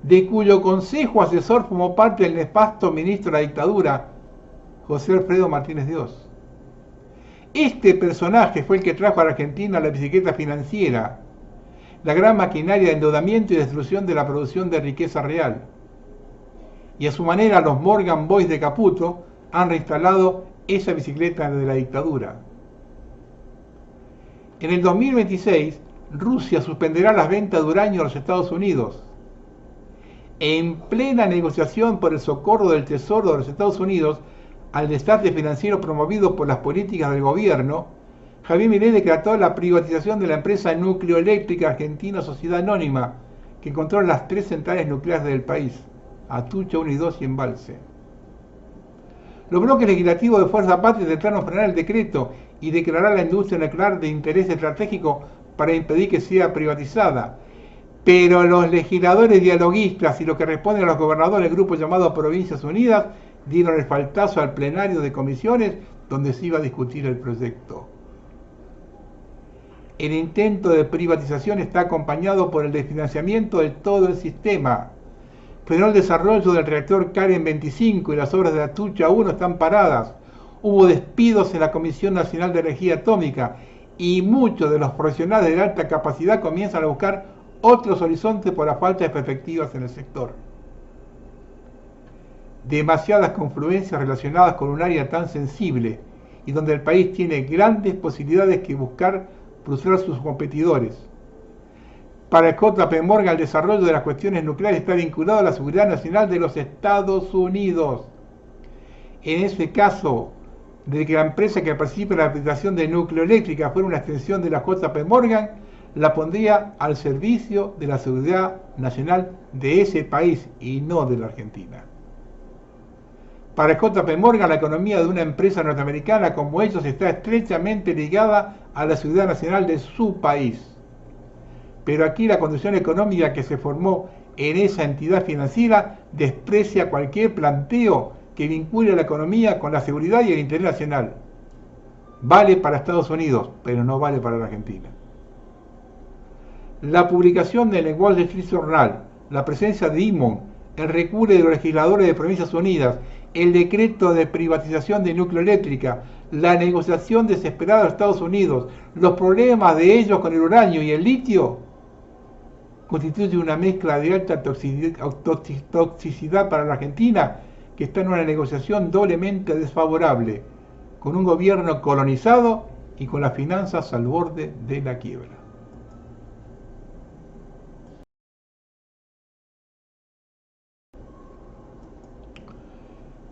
de cuyo consejo asesor formó parte el nefasto ministro de la dictadura, José Alfredo Martínez Dios. Este personaje fue el que trajo a la Argentina la bicicleta financiera, la gran maquinaria de endeudamiento y destrucción de la producción de riqueza real. Y a su manera los Morgan Boys de Caputo han reinstalado esa bicicleta de la dictadura. En el 2026, Rusia suspenderá las ventas de uranio a los Estados Unidos. En plena negociación por el socorro del Tesoro de los Estados Unidos al desastre financiero promovido por las políticas del gobierno, Javier Milei decretó la privatización de la empresa nucleoeléctrica argentina Sociedad Anónima, que controla las 3 centrales nucleares del país, Atucha 1 y 2 y Embalse. Los bloques legislativos de Fuerza Patria intentaron frenar el decreto y declarar la industria nuclear de interés estratégico para impedir que sea privatizada. Pero los legisladores dialoguistas y los que responden a los gobernadores del grupo llamado Provincias Unidas dieron el faltazo al plenario de comisiones donde se iba a discutir el proyecto. El intento de privatización está acompañado por el desfinanciamiento de todo el sistema. Frenó el desarrollo del reactor Karen 25 y las obras de Atucha 1 están paradas. Hubo despidos en la Comisión Nacional de Energía Atómica y muchos de los profesionales de alta capacidad comienzan a buscar otros horizontes por la falta de perspectivas en el sector. demasiadas confluencias relacionadas con un área tan sensible y donde el país tiene grandes posibilidades que buscar frustrar sus competidores. Para el JP Morgan, el desarrollo de las cuestiones nucleares está vinculado a la seguridad nacional de los Estados Unidos. En ese caso, de que la empresa que participe en la aplicación de nucleoeléctrica fuera una extensión de la JP Morgan, la pondría al servicio de la seguridad nacional de ese país y no de la Argentina. Para el JP Morgan, la economía de una empresa norteamericana como ellos está estrechamente ligada a la seguridad nacional de su país. Pero aquí la condición económica que se formó en esa entidad financiera desprecia cualquier planteo que vincule la economía con la seguridad y el interés nacional. Vale para Estados Unidos, pero no vale para la Argentina. La publicación del el Wall Street Journal, la presencia de Imon, el recurso de los legisladores de Provincias Unidas, el decreto de privatización de nucleoeléctrica, la negociación desesperada de Estados Unidos, los problemas de ellos con el uranio y el litio, constituye una mezcla de alta toxicidad para la Argentina, que está en una negociación doblemente desfavorable, con un gobierno colonizado y con las finanzas al borde de la quiebra.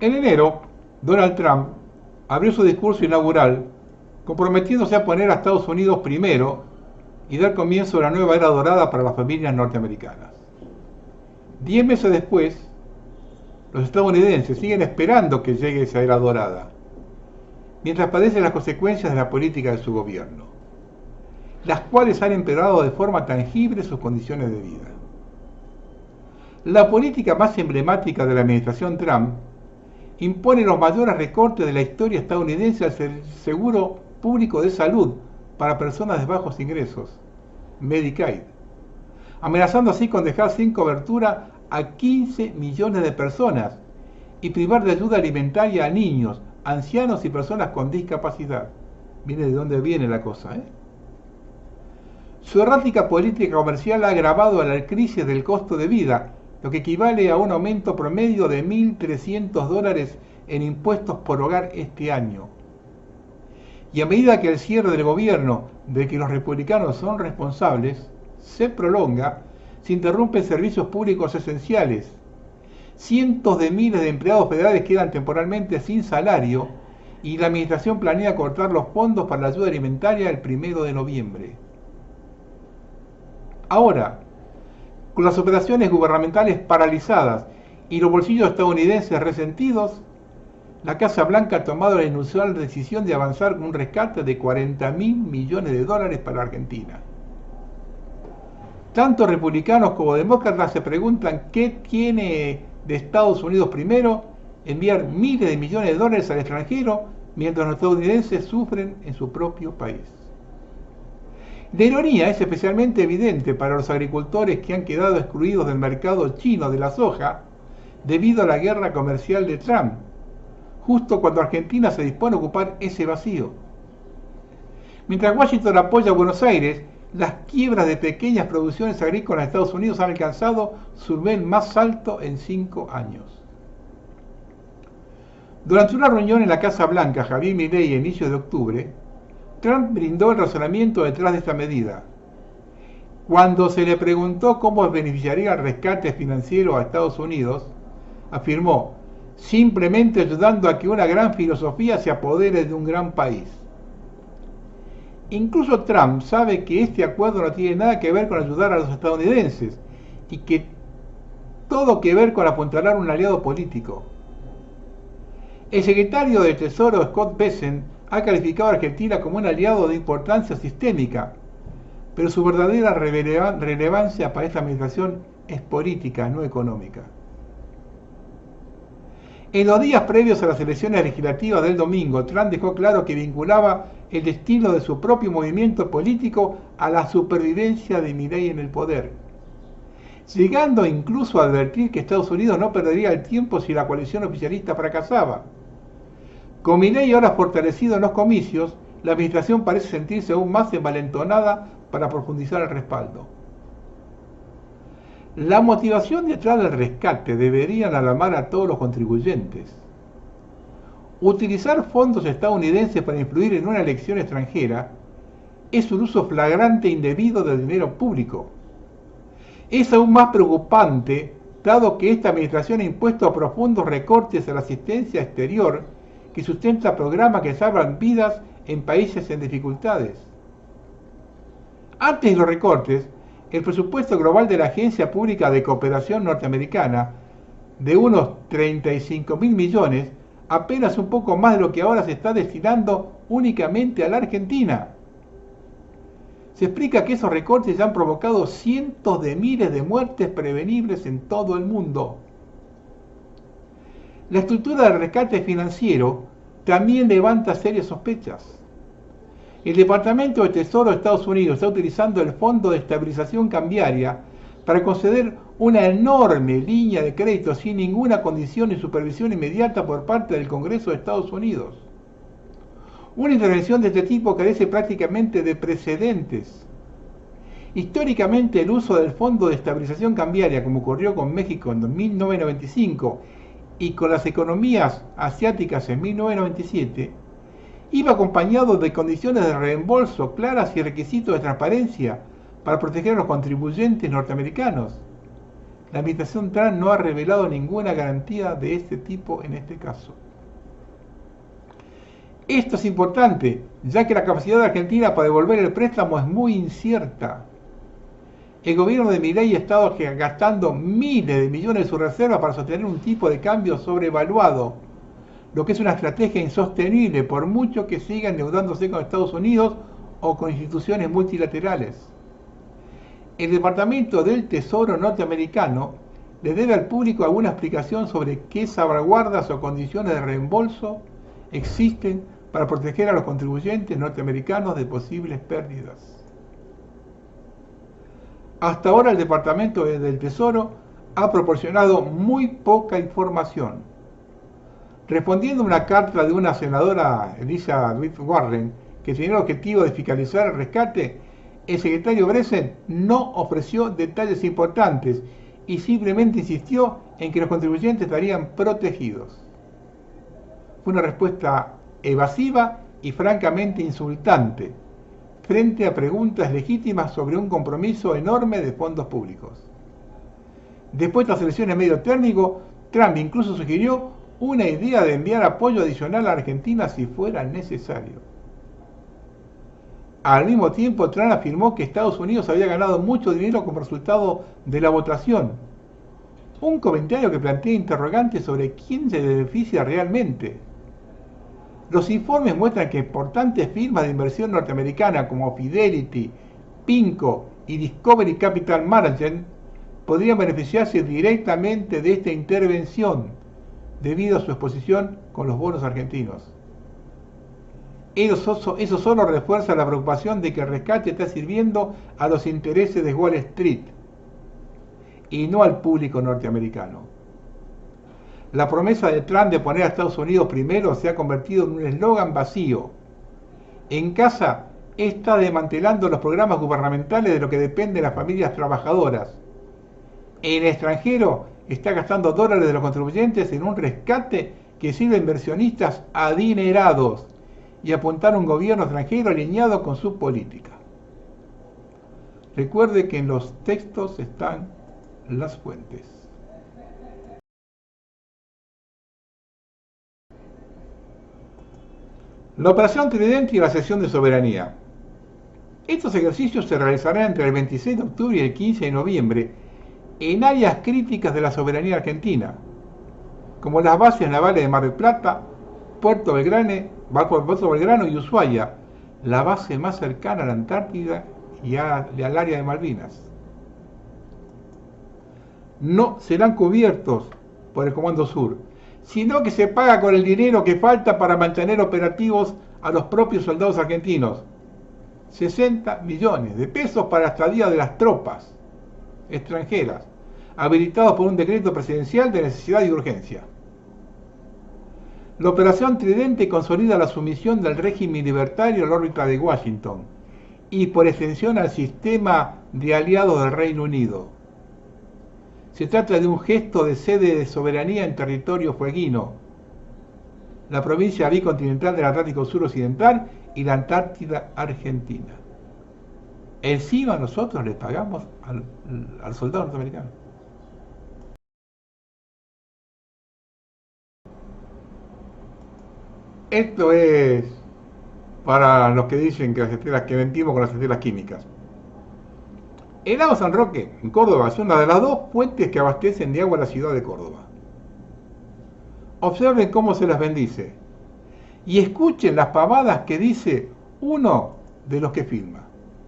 En enero, Donald Trump abrió su discurso inaugural comprometiéndose a poner a Estados Unidos primero y dar comienzo a la nueva era dorada para las familias norteamericanas. 10 meses después, los estadounidenses siguen esperando que llegue esa era dorada, mientras padecen las consecuencias de la política de su gobierno, las cuales han empeorado de forma tangible sus condiciones de vida. La política más emblemática de la administración Trump impone los mayores recortes de la historia estadounidense al seguro público de salud para personas de bajos ingresos, Medicaid, amenazando así con dejar sin cobertura a 15 millones de personas y privar de ayuda alimentaria a niños, ancianos y personas con discapacidad. Mire de dónde viene la cosa, ¿eh? Su errática política comercial ha agravado la crisis del costo de vida, lo que equivale a un aumento promedio de $1.300 en impuestos por hogar este año. Y a medida que el cierre del gobierno, de que los republicanos son responsables, se prolonga, se interrumpen servicios públicos esenciales. Cientos de miles de empleados federales quedan temporalmente sin salario y la administración planea cortar los fondos para la ayuda alimentaria el 1 de noviembre. Ahora, con las operaciones gubernamentales paralizadas y los bolsillos estadounidenses resentidos, la Casa Blanca ha tomado la inusual decisión de avanzar con un rescate de $40.000 millones para Argentina. Tanto republicanos como demócratas se preguntan qué tiene de Estados Unidos primero enviar miles de millones de dólares al extranjero mientras los estadounidenses sufren en su propio país. La ironía es especialmente evidente para los agricultores que han quedado excluidos del mercado chino de la soja debido a la guerra comercial de Trump, justo cuando Argentina se dispone a ocupar ese vacío. Mientras Washington apoya a Buenos Aires, las quiebras de pequeñas producciones agrícolas en Estados Unidos han alcanzado su nivel más alto en 5 años. Durante una reunión en la Casa Blanca, Javier Milei, a inicios de octubre, Trump brindó el razonamiento detrás de esta medida. Cuando se le preguntó cómo beneficiaría el rescate financiero a Estados Unidos, afirmó: simplemente ayudando a que una gran filosofía se apodere de un gran país. Incluso Trump sabe que este acuerdo no tiene nada que ver con ayudar a los estadounidenses y que todo que ver con apuntalar un aliado político. El secretario del Tesoro, Scott Bessent, ha calificado a Argentina como un aliado de importancia sistémica, pero su verdadera relevancia para esta administración es política, no económica. En los días previos a las elecciones legislativas del domingo, Trump dejó claro que vinculaba el destino de su propio movimiento político a la supervivencia de Milei en el poder, llegando incluso a advertir que Estados Unidos no perdería el tiempo si la coalición oficialista fracasaba. Con Milei ahora fortalecido en los comicios, la administración parece sentirse aún más envalentonada para profundizar el respaldo. La motivación detrás del rescate debería alarmar a todos los contribuyentes. Utilizar fondos estadounidenses para influir en una elección extranjera es un uso flagrante e indebido del dinero público. Es aún más preocupante dado que esta administración ha impuesto profundos recortes a la asistencia exterior que sustenta programas que salvan vidas en países en dificultades. Antes de los recortes, el presupuesto global de la Agencia Pública de Cooperación Norteamericana, de unos 35.000 millones, apenas un poco más de lo que ahora se está destinando únicamente a la Argentina. Se explica que esos recortes ya han provocado cientos de miles de muertes prevenibles en todo el mundo. La estructura del rescate financiero también levanta serias sospechas. El Departamento de Tesoro de Estados Unidos está utilizando el Fondo de Estabilización Cambiaria para conceder una enorme línea de crédito sin ninguna condición ni supervisión inmediata por parte del Congreso de Estados Unidos. Una intervención de este tipo carece prácticamente de precedentes. Históricamente, el uso del Fondo de Estabilización Cambiaria, como ocurrió con México en 1995 y con las economías asiáticas en 1997, iba acompañado de condiciones de reembolso claras y requisitos de transparencia para proteger a los contribuyentes norteamericanos. La administración Trump no ha revelado ninguna garantía de este tipo en este caso. Esto es importante, ya que la capacidad de Argentina para devolver el préstamo es muy incierta. El gobierno de Milei ha estado gastando miles de millones de sus reservas para sostener un tipo de cambio sobrevaluado, lo que es una estrategia insostenible por mucho que siga endeudándose con Estados Unidos o con instituciones multilaterales. El Departamento del Tesoro norteamericano le debe al público alguna explicación sobre qué salvaguardas o condiciones de reembolso existen para proteger a los contribuyentes norteamericanos de posibles pérdidas. Hasta ahora el Departamento del Tesoro ha proporcionado muy poca información. Respondiendo a una carta de una senadora, Elizabeth Warren, que tenía el objetivo de fiscalizar el rescate, el secretario Bessent no ofreció detalles importantes y simplemente insistió en que los contribuyentes estarían protegidos. Fue una respuesta evasiva y francamente insultante frente a preguntas legítimas sobre un compromiso enorme de fondos públicos. Después de las elecciones medio término, Trump incluso sugirió una idea de enviar apoyo adicional a Argentina si fuera necesario. Al mismo tiempo, Trump afirmó que Estados Unidos había ganado mucho dinero como resultado de la votación. Un comentario que plantea interrogantes sobre quién se beneficia realmente. Los informes muestran que importantes firmas de inversión norteamericana como Fidelity, PIMCO y Discovery Capital Management podrían beneficiarse directamente de esta intervención debido a su exposición con los bonos argentinos. Eso solo refuerza la preocupación de que el rescate está sirviendo a los intereses de Wall Street y no al público norteamericano. La promesa de Trump de poner a Estados Unidos primero se ha convertido en un eslogan vacío. En casa está desmantelando los programas gubernamentales de lo que dependen las familias trabajadoras. En el extranjero está gastando dólares de los contribuyentes en un rescate que sirve a inversionistas adinerados y apuntar a un gobierno extranjero alineado con su política. Recuerde que en los textos están las fuentes. La Operación Tridente y la Sesión de Soberanía. Estos ejercicios se realizarán entre el 26 de octubre y el 15 de noviembre en áreas críticas de la soberanía argentina, como las bases navales de Mar del Plata, Puerto Belgrano y Ushuaia, la base más cercana a la Antártida y al área de Malvinas. No serán cubiertos por el Comando Sur, sino que se paga con el dinero que falta para mantener operativos a los propios soldados argentinos. 60 millones de pesos para la estadía de las tropas extranjeras, habilitados por un decreto presidencial de necesidad y urgencia. La Operación Tridente consolida la sumisión del régimen libertario a la órbita de Washington y por extensión al sistema de aliados del Reino Unido. Se trata de un gesto de sede de soberanía en territorio fueguino, la provincia bicontinental del Atlántico Sur Occidental y la Antártida Argentina. Encima nosotros le pagamos al soldado norteamericano. Esto es para los que dicen que mentimos con las estelas químicas. El lago San Roque, en Córdoba, es una de las dos fuentes que abastecen de agua a la ciudad de Córdoba. Observen cómo se las bendice y escuchen las pavadas que dice uno de los que filma.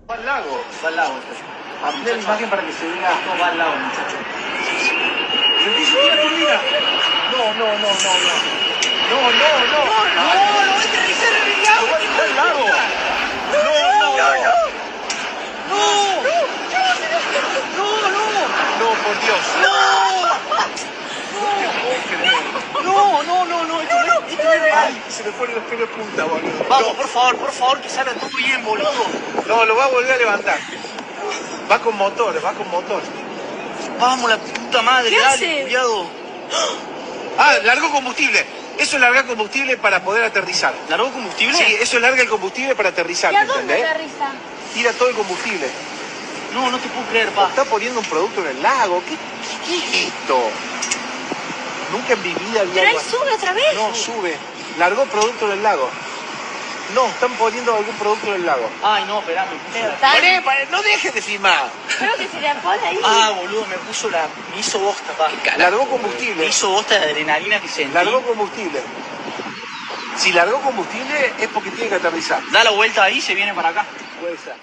Va al lago. Va al lago. Amplía la imagen para que se vea. No, va al lago, muchachos. ¿Sentís un tira tu vida? No. No, lo voy a aterrizar en el lago. Va al lago. No, por Dios. No, esto es real. Se me ponen los pelos de punta, boludo. Vamos, por favor, que salga todo bien, boludo. No, lo va a volver a levantar. Va con motor. Vamos, la puta madre, dale, cuidado. Largó combustible. Eso es largar combustible para poder aterrizar. ¿Largó combustible? Sí, eso es larga el combustible para aterrizar. ¿Y a dónde aterriza? Tira todo el combustible. No te puedo creer, pa. Está poniendo un producto en el lago. ¿Qué es esto? Nunca en mi vida había... ¿Pero él sube otra vez? No, sube. Largó producto en el lago. No, están poniendo algún producto en el lago. Ay, no, esperame. No dejes de filmar. Creo que se le pone ahí. Boludo, me hizo bosta, pa. Largó combustible. Me hizo bosta de adrenalina que sentí. Largó combustible. Si largó combustible es porque tiene que aterrizar. Da la vuelta ahí y se viene para acá. Puede ser.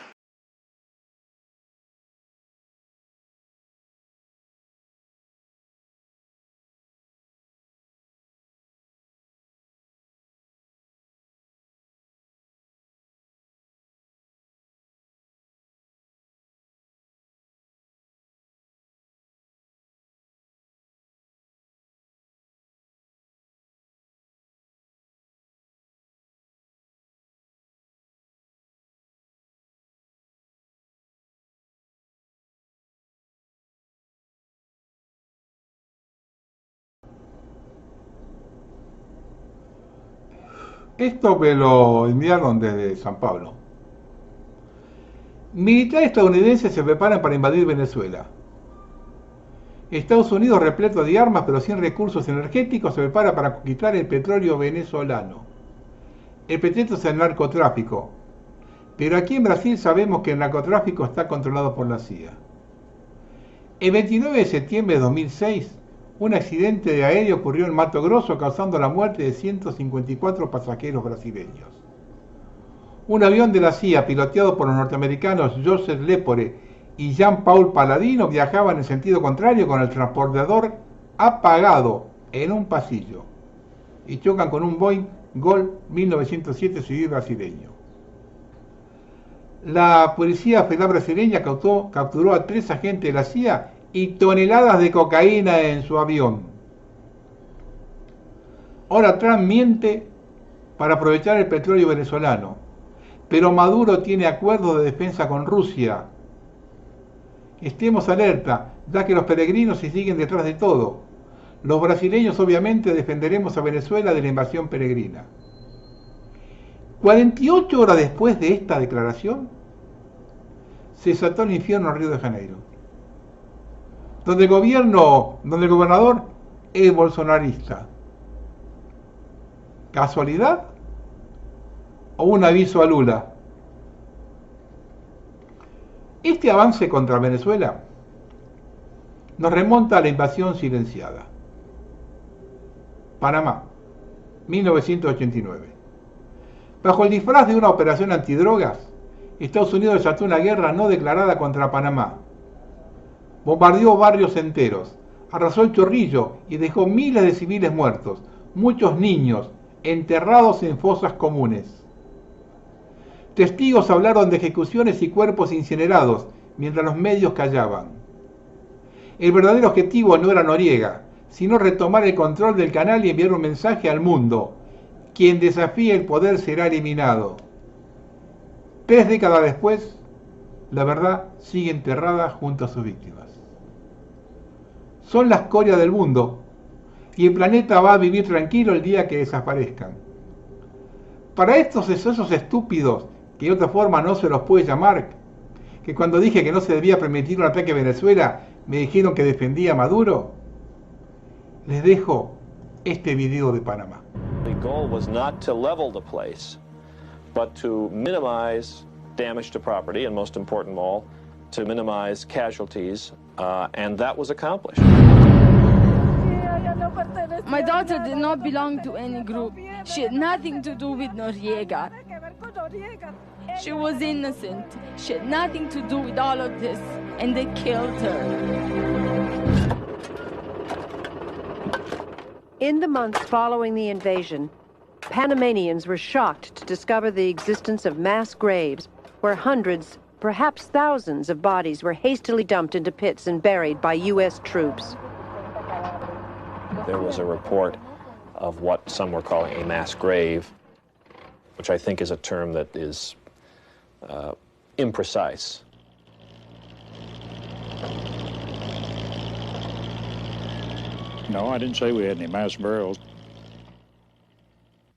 Esto me lo enviaron desde San Pablo. Militares estadounidenses se preparan para invadir Venezuela. Estados Unidos, repleto de armas pero sin recursos energéticos, se prepara para conquistar el petróleo venezolano. El pretexto es el narcotráfico. Pero aquí en Brasil sabemos que el narcotráfico está controlado por la CIA. El 29 de septiembre de 2006, un accidente de aéreo ocurrió en Mato Grosso causando la muerte de 154 pasajeros brasileños. Un avión de la CIA piloteado por los norteamericanos Joseph Lepore y Jean-Paul Paladino viajaba en el sentido contrario con el transportador apagado en un pasillo y chocan con un Boeing Gol 1907 civil brasileño. La Policía Federal brasileña capturó a 3 agentes de la CIA y toneladas de cocaína en su avión. Ahora Trump miente para aprovechar el petróleo venezolano, pero Maduro tiene acuerdos de defensa con Rusia. Estemos alerta, ya que los peregrinos se siguen detrás de todo. Los brasileños obviamente defenderemos a Venezuela de la invasión peregrina. 48 horas después de esta declaración, se desató el infierno en Río de Janeiro, donde el gobernador es bolsonarista. ¿Casualidad? ¿O un aviso a Lula? Este avance contra Venezuela nos remonta a la invasión silenciada. Panamá, 1989. Bajo el disfraz de una operación antidrogas, Estados Unidos desató una guerra no declarada contra Panamá. Bombardeó barrios enteros, arrasó el Chorrillo y dejó miles de civiles muertos, muchos niños enterrados en fosas comunes. Testigos hablaron de ejecuciones y cuerpos incinerados, mientras los medios callaban. El verdadero objetivo no era Noriega, sino retomar el control del canal y enviar un mensaje al mundo: quien desafíe el poder será eliminado. 3 décadas después, la verdad sigue enterrada junto a sus víctimas. son la escoria del mundo y el planeta va a vivir tranquilo el día que desaparezcan. Para estos excesos estúpidos, que de otra forma no se los puede llamar, que cuando dije que no se debía permitir un ataque a Venezuela, me dijeron que defendía a Maduro, les dejo este video de Panamá. The goal was not to level the place, but to minimize damage to property, and most important of all, to minimize casualties, and that was accomplished. My daughter did not belong to any group. She had nothing to do with Noriega. She was innocent. She had nothing to do with all of this, and they killed her. In the months following the invasion, Panamanians were shocked to discover the existence of mass graves where hundreds, perhaps thousands of bodies were hastily dumped into pits and buried by U.S. troops. There was a report of what some were calling a mass grave, which I think is a term that is imprecise. No, I didn't say we had any mass burials.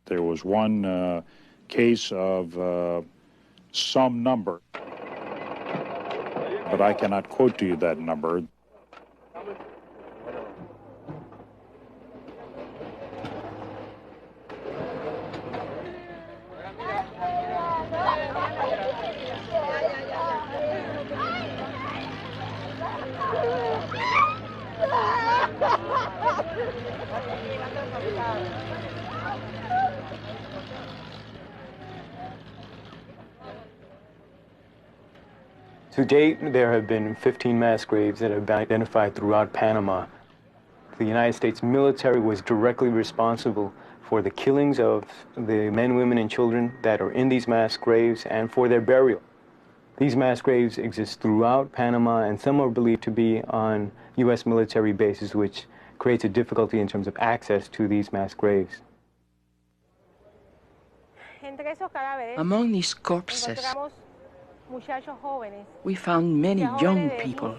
There was one case of some number, but I cannot quote to you that number. To date, there have been 15 mass graves that have been identified throughout Panama. The United States military was directly responsible for the killings of the men, women, and children that are in these mass graves and for their burial. These mass graves exist throughout Panama, and some are believed to be on U.S. military bases, which creates a difficulty in terms of access to these mass graves. Among these corpses, we found many young people,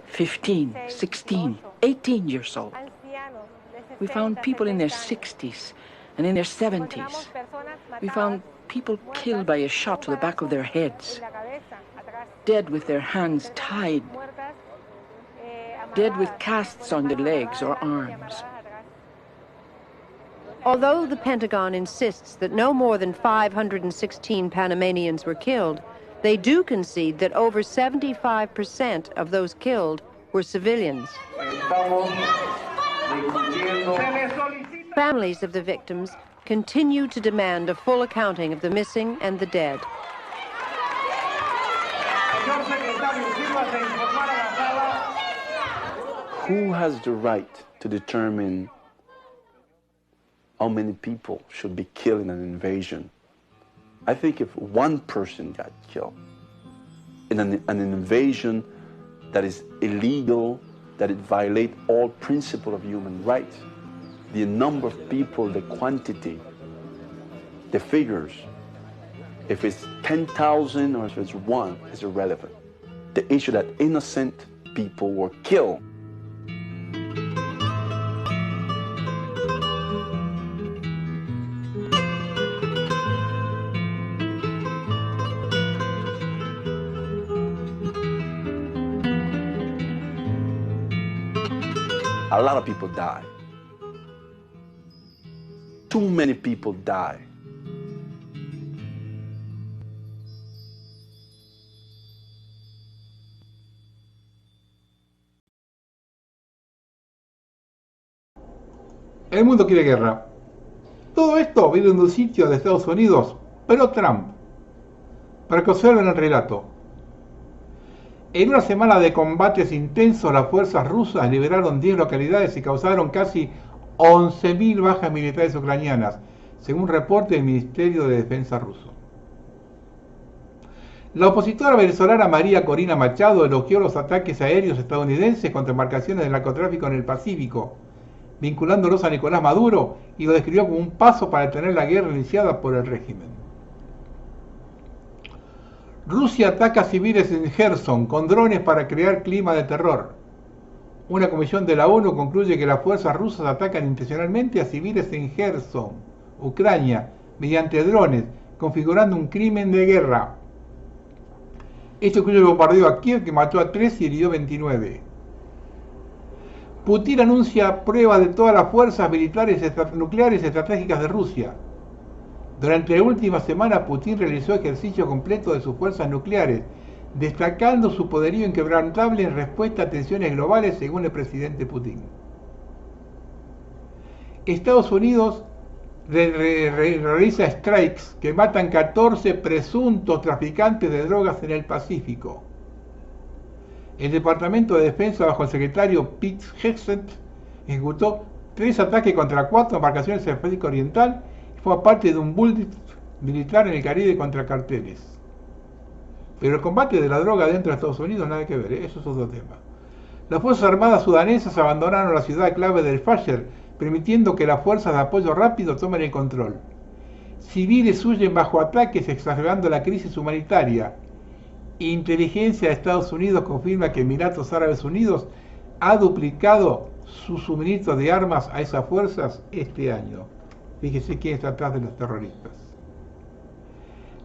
15, 16, 18 years old. We found people in their 60s and in their 70s. We found people killed by a shot to the back of their heads, dead with their hands tied, dead with casts on their legs or arms. Although the Pentagon insists that no more than 516 Panamanians were killed, they do concede that over 75% of those killed were civilians. Families of the victims continue to demand a full accounting of the missing and the dead. Who has the right to determine how many people should be killed in an invasion? I think if one person got killed in an invasion that is illegal, that it violates all principles of human rights, the number of people, the quantity, the figures, if it's 10,000 or if it's one, is irrelevant. The issue that innocent people were killed. A lot of people die. Too many people die. El mundo quiere guerra. Todo esto viene de un sitio de Estados Unidos, pero Trump. Para que observen el relato. En una semana de combates intensos, las fuerzas rusas liberaron 10 localidades y causaron casi 11.000 bajas militares ucranianas, según reporte del Ministerio de Defensa ruso. La opositora venezolana María Corina Machado elogió los ataques aéreos estadounidenses contra embarcaciones de narcotráfico en el Pacífico, vinculándolos a Nicolás Maduro, y lo describió como un paso para detener la guerra iniciada por el régimen. Rusia ataca civiles en Gerson con drones para crear clima de terror. Una comisión de la ONU concluye que las fuerzas rusas atacan intencionalmente a civiles en Gerson, Ucrania, mediante drones, configurando un crimen de guerra. Esto incluye el bombardeo a Kiev, que mató a 3 y hirió 29. Putin anuncia pruebas de todas las fuerzas militares nucleares estratégicas de Rusia. Durante la última semana, Putin realizó ejercicio completo de sus fuerzas nucleares, destacando su poderío inquebrantable en respuesta a tensiones globales, según el presidente Putin. Estados Unidos realiza strikes que matan 14 presuntos traficantes de drogas en el Pacífico. El Departamento de Defensa, bajo el secretario Pete Hegseth, ejecutó 3 ataques contra 4 embarcaciones en el Pacífico Oriental y fue parte de un bullet militar en el Caribe contra carteles. Pero el combate de la droga dentro de Estados Unidos nada que ver, eso es otro tema. Las Fuerzas Armadas sudanesas abandonaron la ciudad clave del Fasher, permitiendo que las fuerzas de apoyo rápido tomen el control. Civiles huyen bajo ataques, exacerbando la crisis humanitaria. Inteligencia de Estados Unidos confirma que Emiratos Árabes Unidos ha duplicado su suministro de armas a esas fuerzas este año. Fíjese quién está atrás de los terroristas.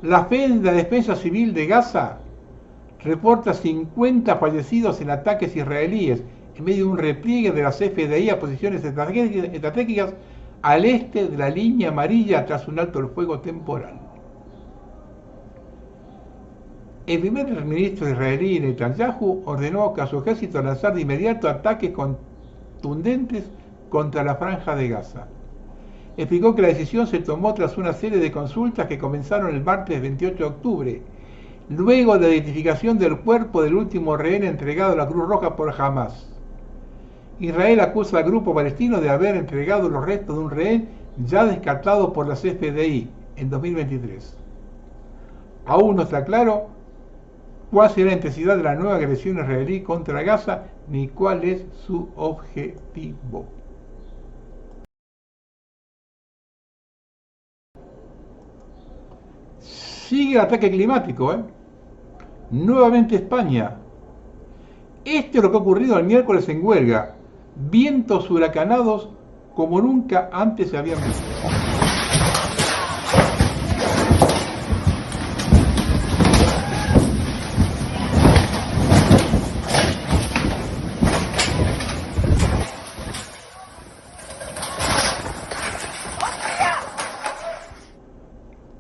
La Defensa Civil de Gaza reporta 50 fallecidos en ataques israelíes en medio de un repliegue de las FDI a posiciones estratégicas al este de la línea amarilla tras un alto el fuego temporal. El primer ministro israelí Netanyahu ordenó a su ejército lanzar de inmediato ataques contundentes contra la franja de Gaza. Explicó que la decisión se tomó tras una serie de consultas que comenzaron el martes 28 de octubre, luego de la identificación del cuerpo del último rehén entregado a la Cruz Roja por Hamas. Israel acusa al grupo palestino de haber entregado los restos de un rehén ya descartado por las FDI en 2023. Aún no está claro cuál será la intensidad de la nueva agresión israelí contra Gaza ni cuál es su objetivo. Sigue el ataque climático, Nuevamente España. Esto es lo que ha ocurrido el miércoles en Huelga. Vientos huracanados como nunca antes se habían visto.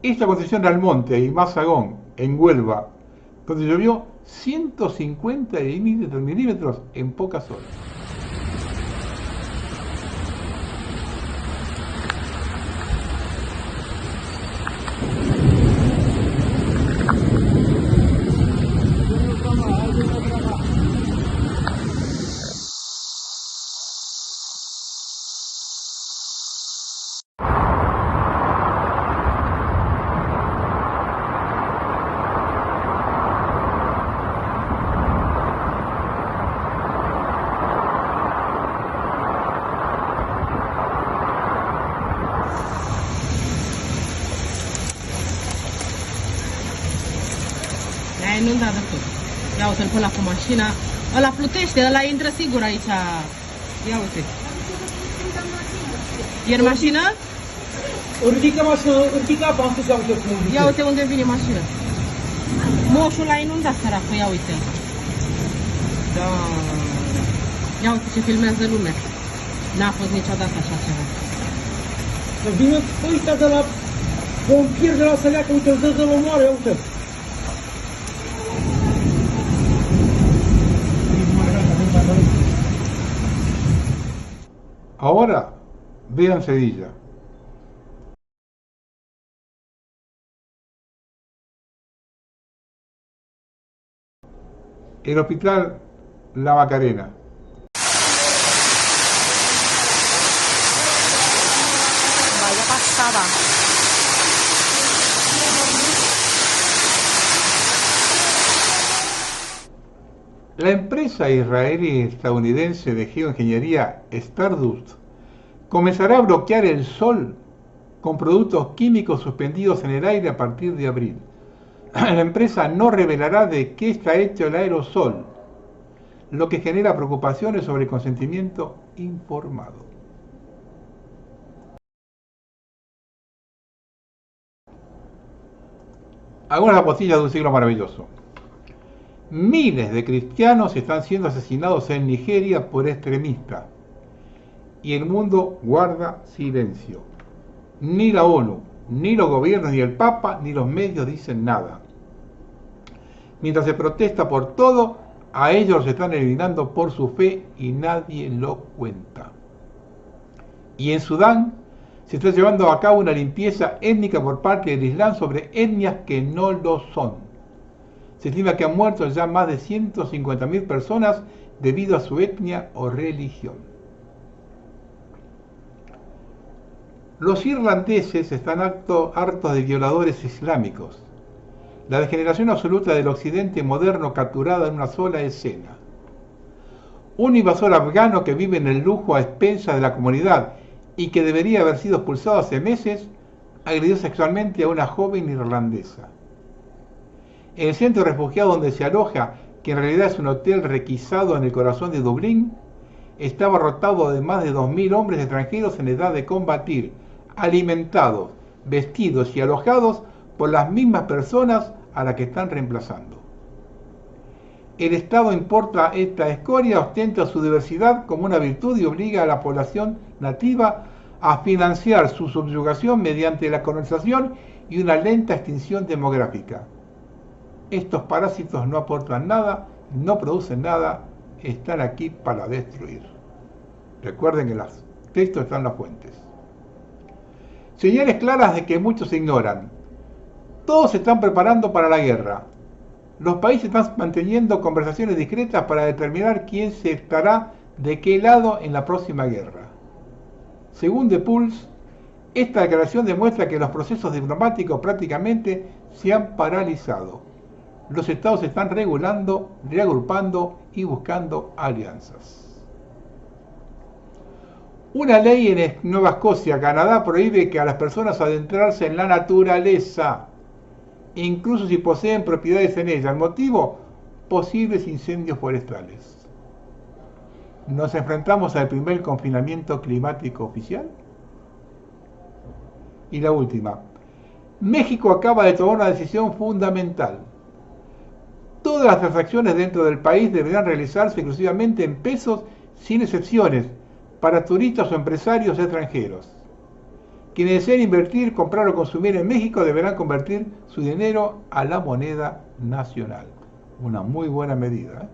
Esta aconteció en Almonte y Mazagón, en Huelva, donde llovió 150 milímetros en pocas horas. E-a inundat tot. Ia uite-l pe ăla cu mașina. Ăla plutește, ăla intră sigur aici. Ia uite. E în mașină? Ridică mașina, ridică apa, am spus, ia uite cum ridică. Ia uite unde vine mașina. Moșul l-a inundat, săracul, ia uite. Da. Ia uite ce filmează lumea. N-a fost niciodată așa ceva. Vine ăștia de la pompieri, de la Săleacă, uite, îl dă de l-omoară, ia uite. Ahora, vean Sevilla. El hospital La Macarena. Vaya pasada. La empresa israelí-estadounidense de geoingeniería Stardust comenzará a bloquear el sol con productos químicos suspendidos en el aire a partir de abril. La empresa no revelará de qué está hecho el aerosol. lo que genera preocupaciones sobre el consentimiento informado. Algunas apostillas de un siglo maravilloso. Miles de cristianos están siendo asesinados en Nigeria por extremistas y el mundo guarda silencio. Ni la ONU, ni los gobiernos, ni el Papa, ni los medios dicen nada. Mientras se protesta por todo, a ellos los están eliminando por su fe y nadie lo cuenta. Y en Sudán se está llevando a cabo una limpieza étnica por parte del Islam sobre etnias que no lo son. Se estima que han muerto ya más de 150.000 personas debido a su etnia o religión. Los irlandeses están hartos de violadores islámicos. La degeneración absoluta del occidente moderno capturada en una sola escena. Un invasor afgano que vive en el lujo a expensas de la comunidad y que debería haber sido expulsado hace meses, agredió sexualmente a una joven irlandesa. En el centro de refugiados donde se aloja, que en realidad es un hotel requisado en el corazón de Dublín, está abarrotado de más de 2.000 hombres extranjeros en edad de combatir, alimentados, vestidos y alojados por las mismas personas a las que están reemplazando. El Estado importa esta escoria, ostenta su diversidad como una virtud y obliga a la población nativa a financiar su subyugación mediante la colonización y una lenta extinción demográfica. Estos parásitos no aportan nada, no producen nada, están aquí para destruir. Recuerden que en los textos están las fuentes. Señales claras de que muchos ignoran. Todos se están preparando para la guerra. Los países están manteniendo conversaciones discretas para determinar quién se estará de qué lado en la próxima guerra. Según The Pulse, esta declaración demuestra que los procesos diplomáticos prácticamente se han paralizado. Los estados se están regulando, reagrupando y buscando alianzas. Una ley en Nueva Escocia, Canadá, prohíbe que a las personas adentrarse en la naturaleza, incluso si poseen propiedades en ella. El motivo: posibles incendios forestales. ¿Nos enfrentamos al primer confinamiento climático oficial? Y la última. México acaba de tomar una decisión fundamental. Todas las transacciones dentro del país deberán realizarse exclusivamente en pesos, sin excepciones, para turistas o empresarios extranjeros. Quienes deseen invertir, comprar o consumir en México deberán convertir su dinero a la moneda nacional. Una muy buena medida, ¿eh?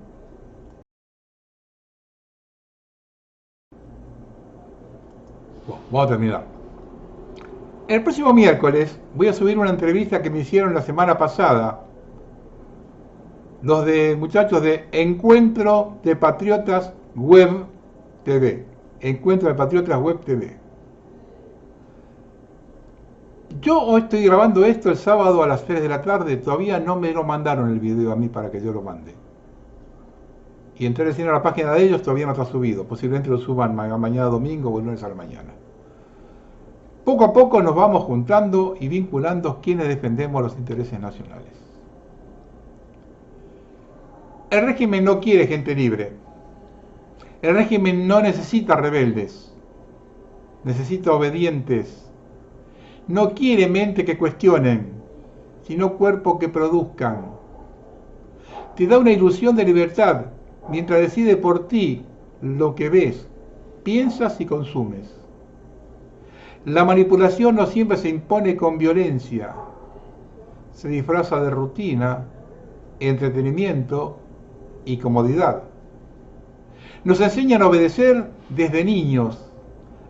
Bueno, vamos a terminar. El próximo miércoles voy a subir una entrevista que me hicieron la semana pasada los muchachos de Encuentro de Patriotas Web TV. Encuentro de Patriotas Web TV. Yo hoy estoy grabando esto el sábado a las 3 de la tarde, todavía no me lo mandaron el video a mí para que yo lo mande. Y entré recién a la página de ellos, todavía no está subido, posiblemente lo suban mañana domingo o el lunes a la mañana. Poco a poco nos vamos juntando y vinculando quienes defendemos los intereses nacionales. El régimen no quiere gente libre. El régimen no necesita rebeldes, necesita obedientes. No quiere mente que cuestionen, sino cuerpo que produzcan. Te da una ilusión de libertad mientras decide por ti lo que ves, piensas y consumes. La manipulación no siempre se impone con violencia. Se disfraza de rutina, entretenimiento y comodidad. Nos enseñan a obedecer desde niños,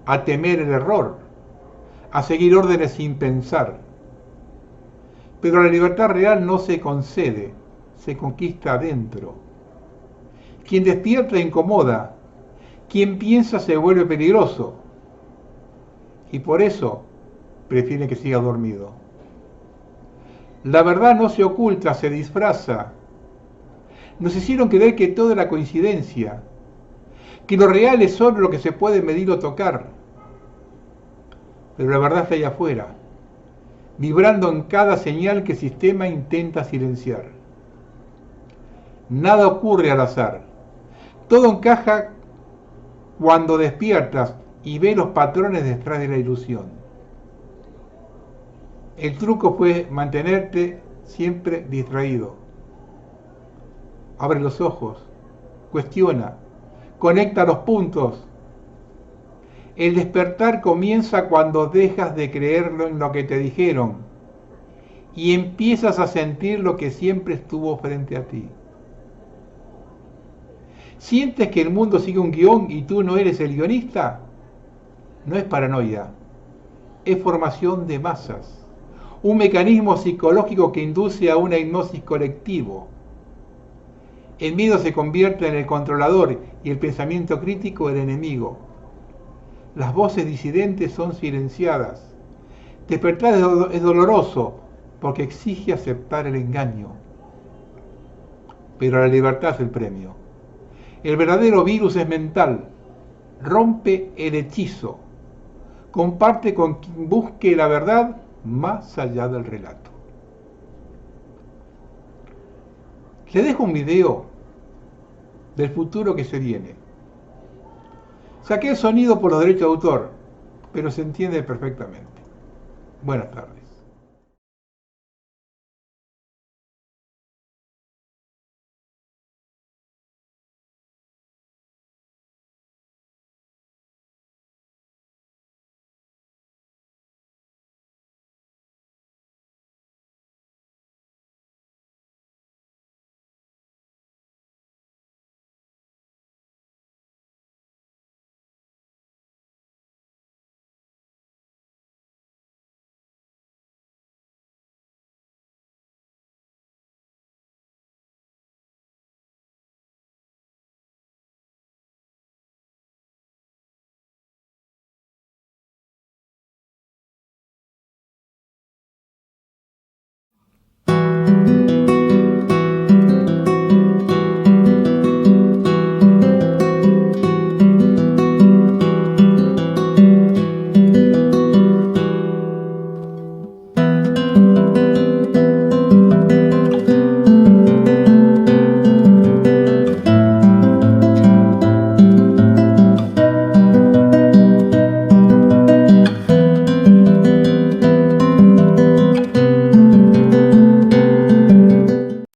a temer el error, a seguir órdenes sin pensar. Pero la libertad real no se concede, se conquista adentro. Quien despierta incomoda, quien piensa se vuelve peligroso. Y por eso prefiere que siga dormido. La verdad no se oculta, se disfraza. Nos hicieron creer que todo era coincidencia, que lo real es solo lo que se puede medir o tocar. Pero la verdad está allá afuera, vibrando en cada señal que el sistema intenta silenciar. Nada ocurre al azar. Todo encaja cuando despiertas y ves los patrones detrás de la ilusión. El truco fue mantenerte siempre distraído. Abre los ojos, cuestiona, conecta los puntos. El despertar comienza cuando dejas de creerlo en lo que te dijeron y empiezas a sentir lo que siempre estuvo frente a ti. ¿Sientes que el mundo sigue un guión y tú no eres el guionista? No es paranoia, es formación de masas, un mecanismo psicológico que induce a una hipnosis colectivo. El miedo se convierte en el controlador y el pensamiento crítico el enemigo. Las voces disidentes son silenciadas. Despertar es doloroso porque exige aceptar el engaño. Pero la libertad es el premio. El verdadero virus es mental. Rompe el hechizo. Comparte con quien busque la verdad más allá del relato. Le dejo un video del futuro que se viene. Saqué el sonido por los derechos de autor, pero se entiende perfectamente. Buenas tardes.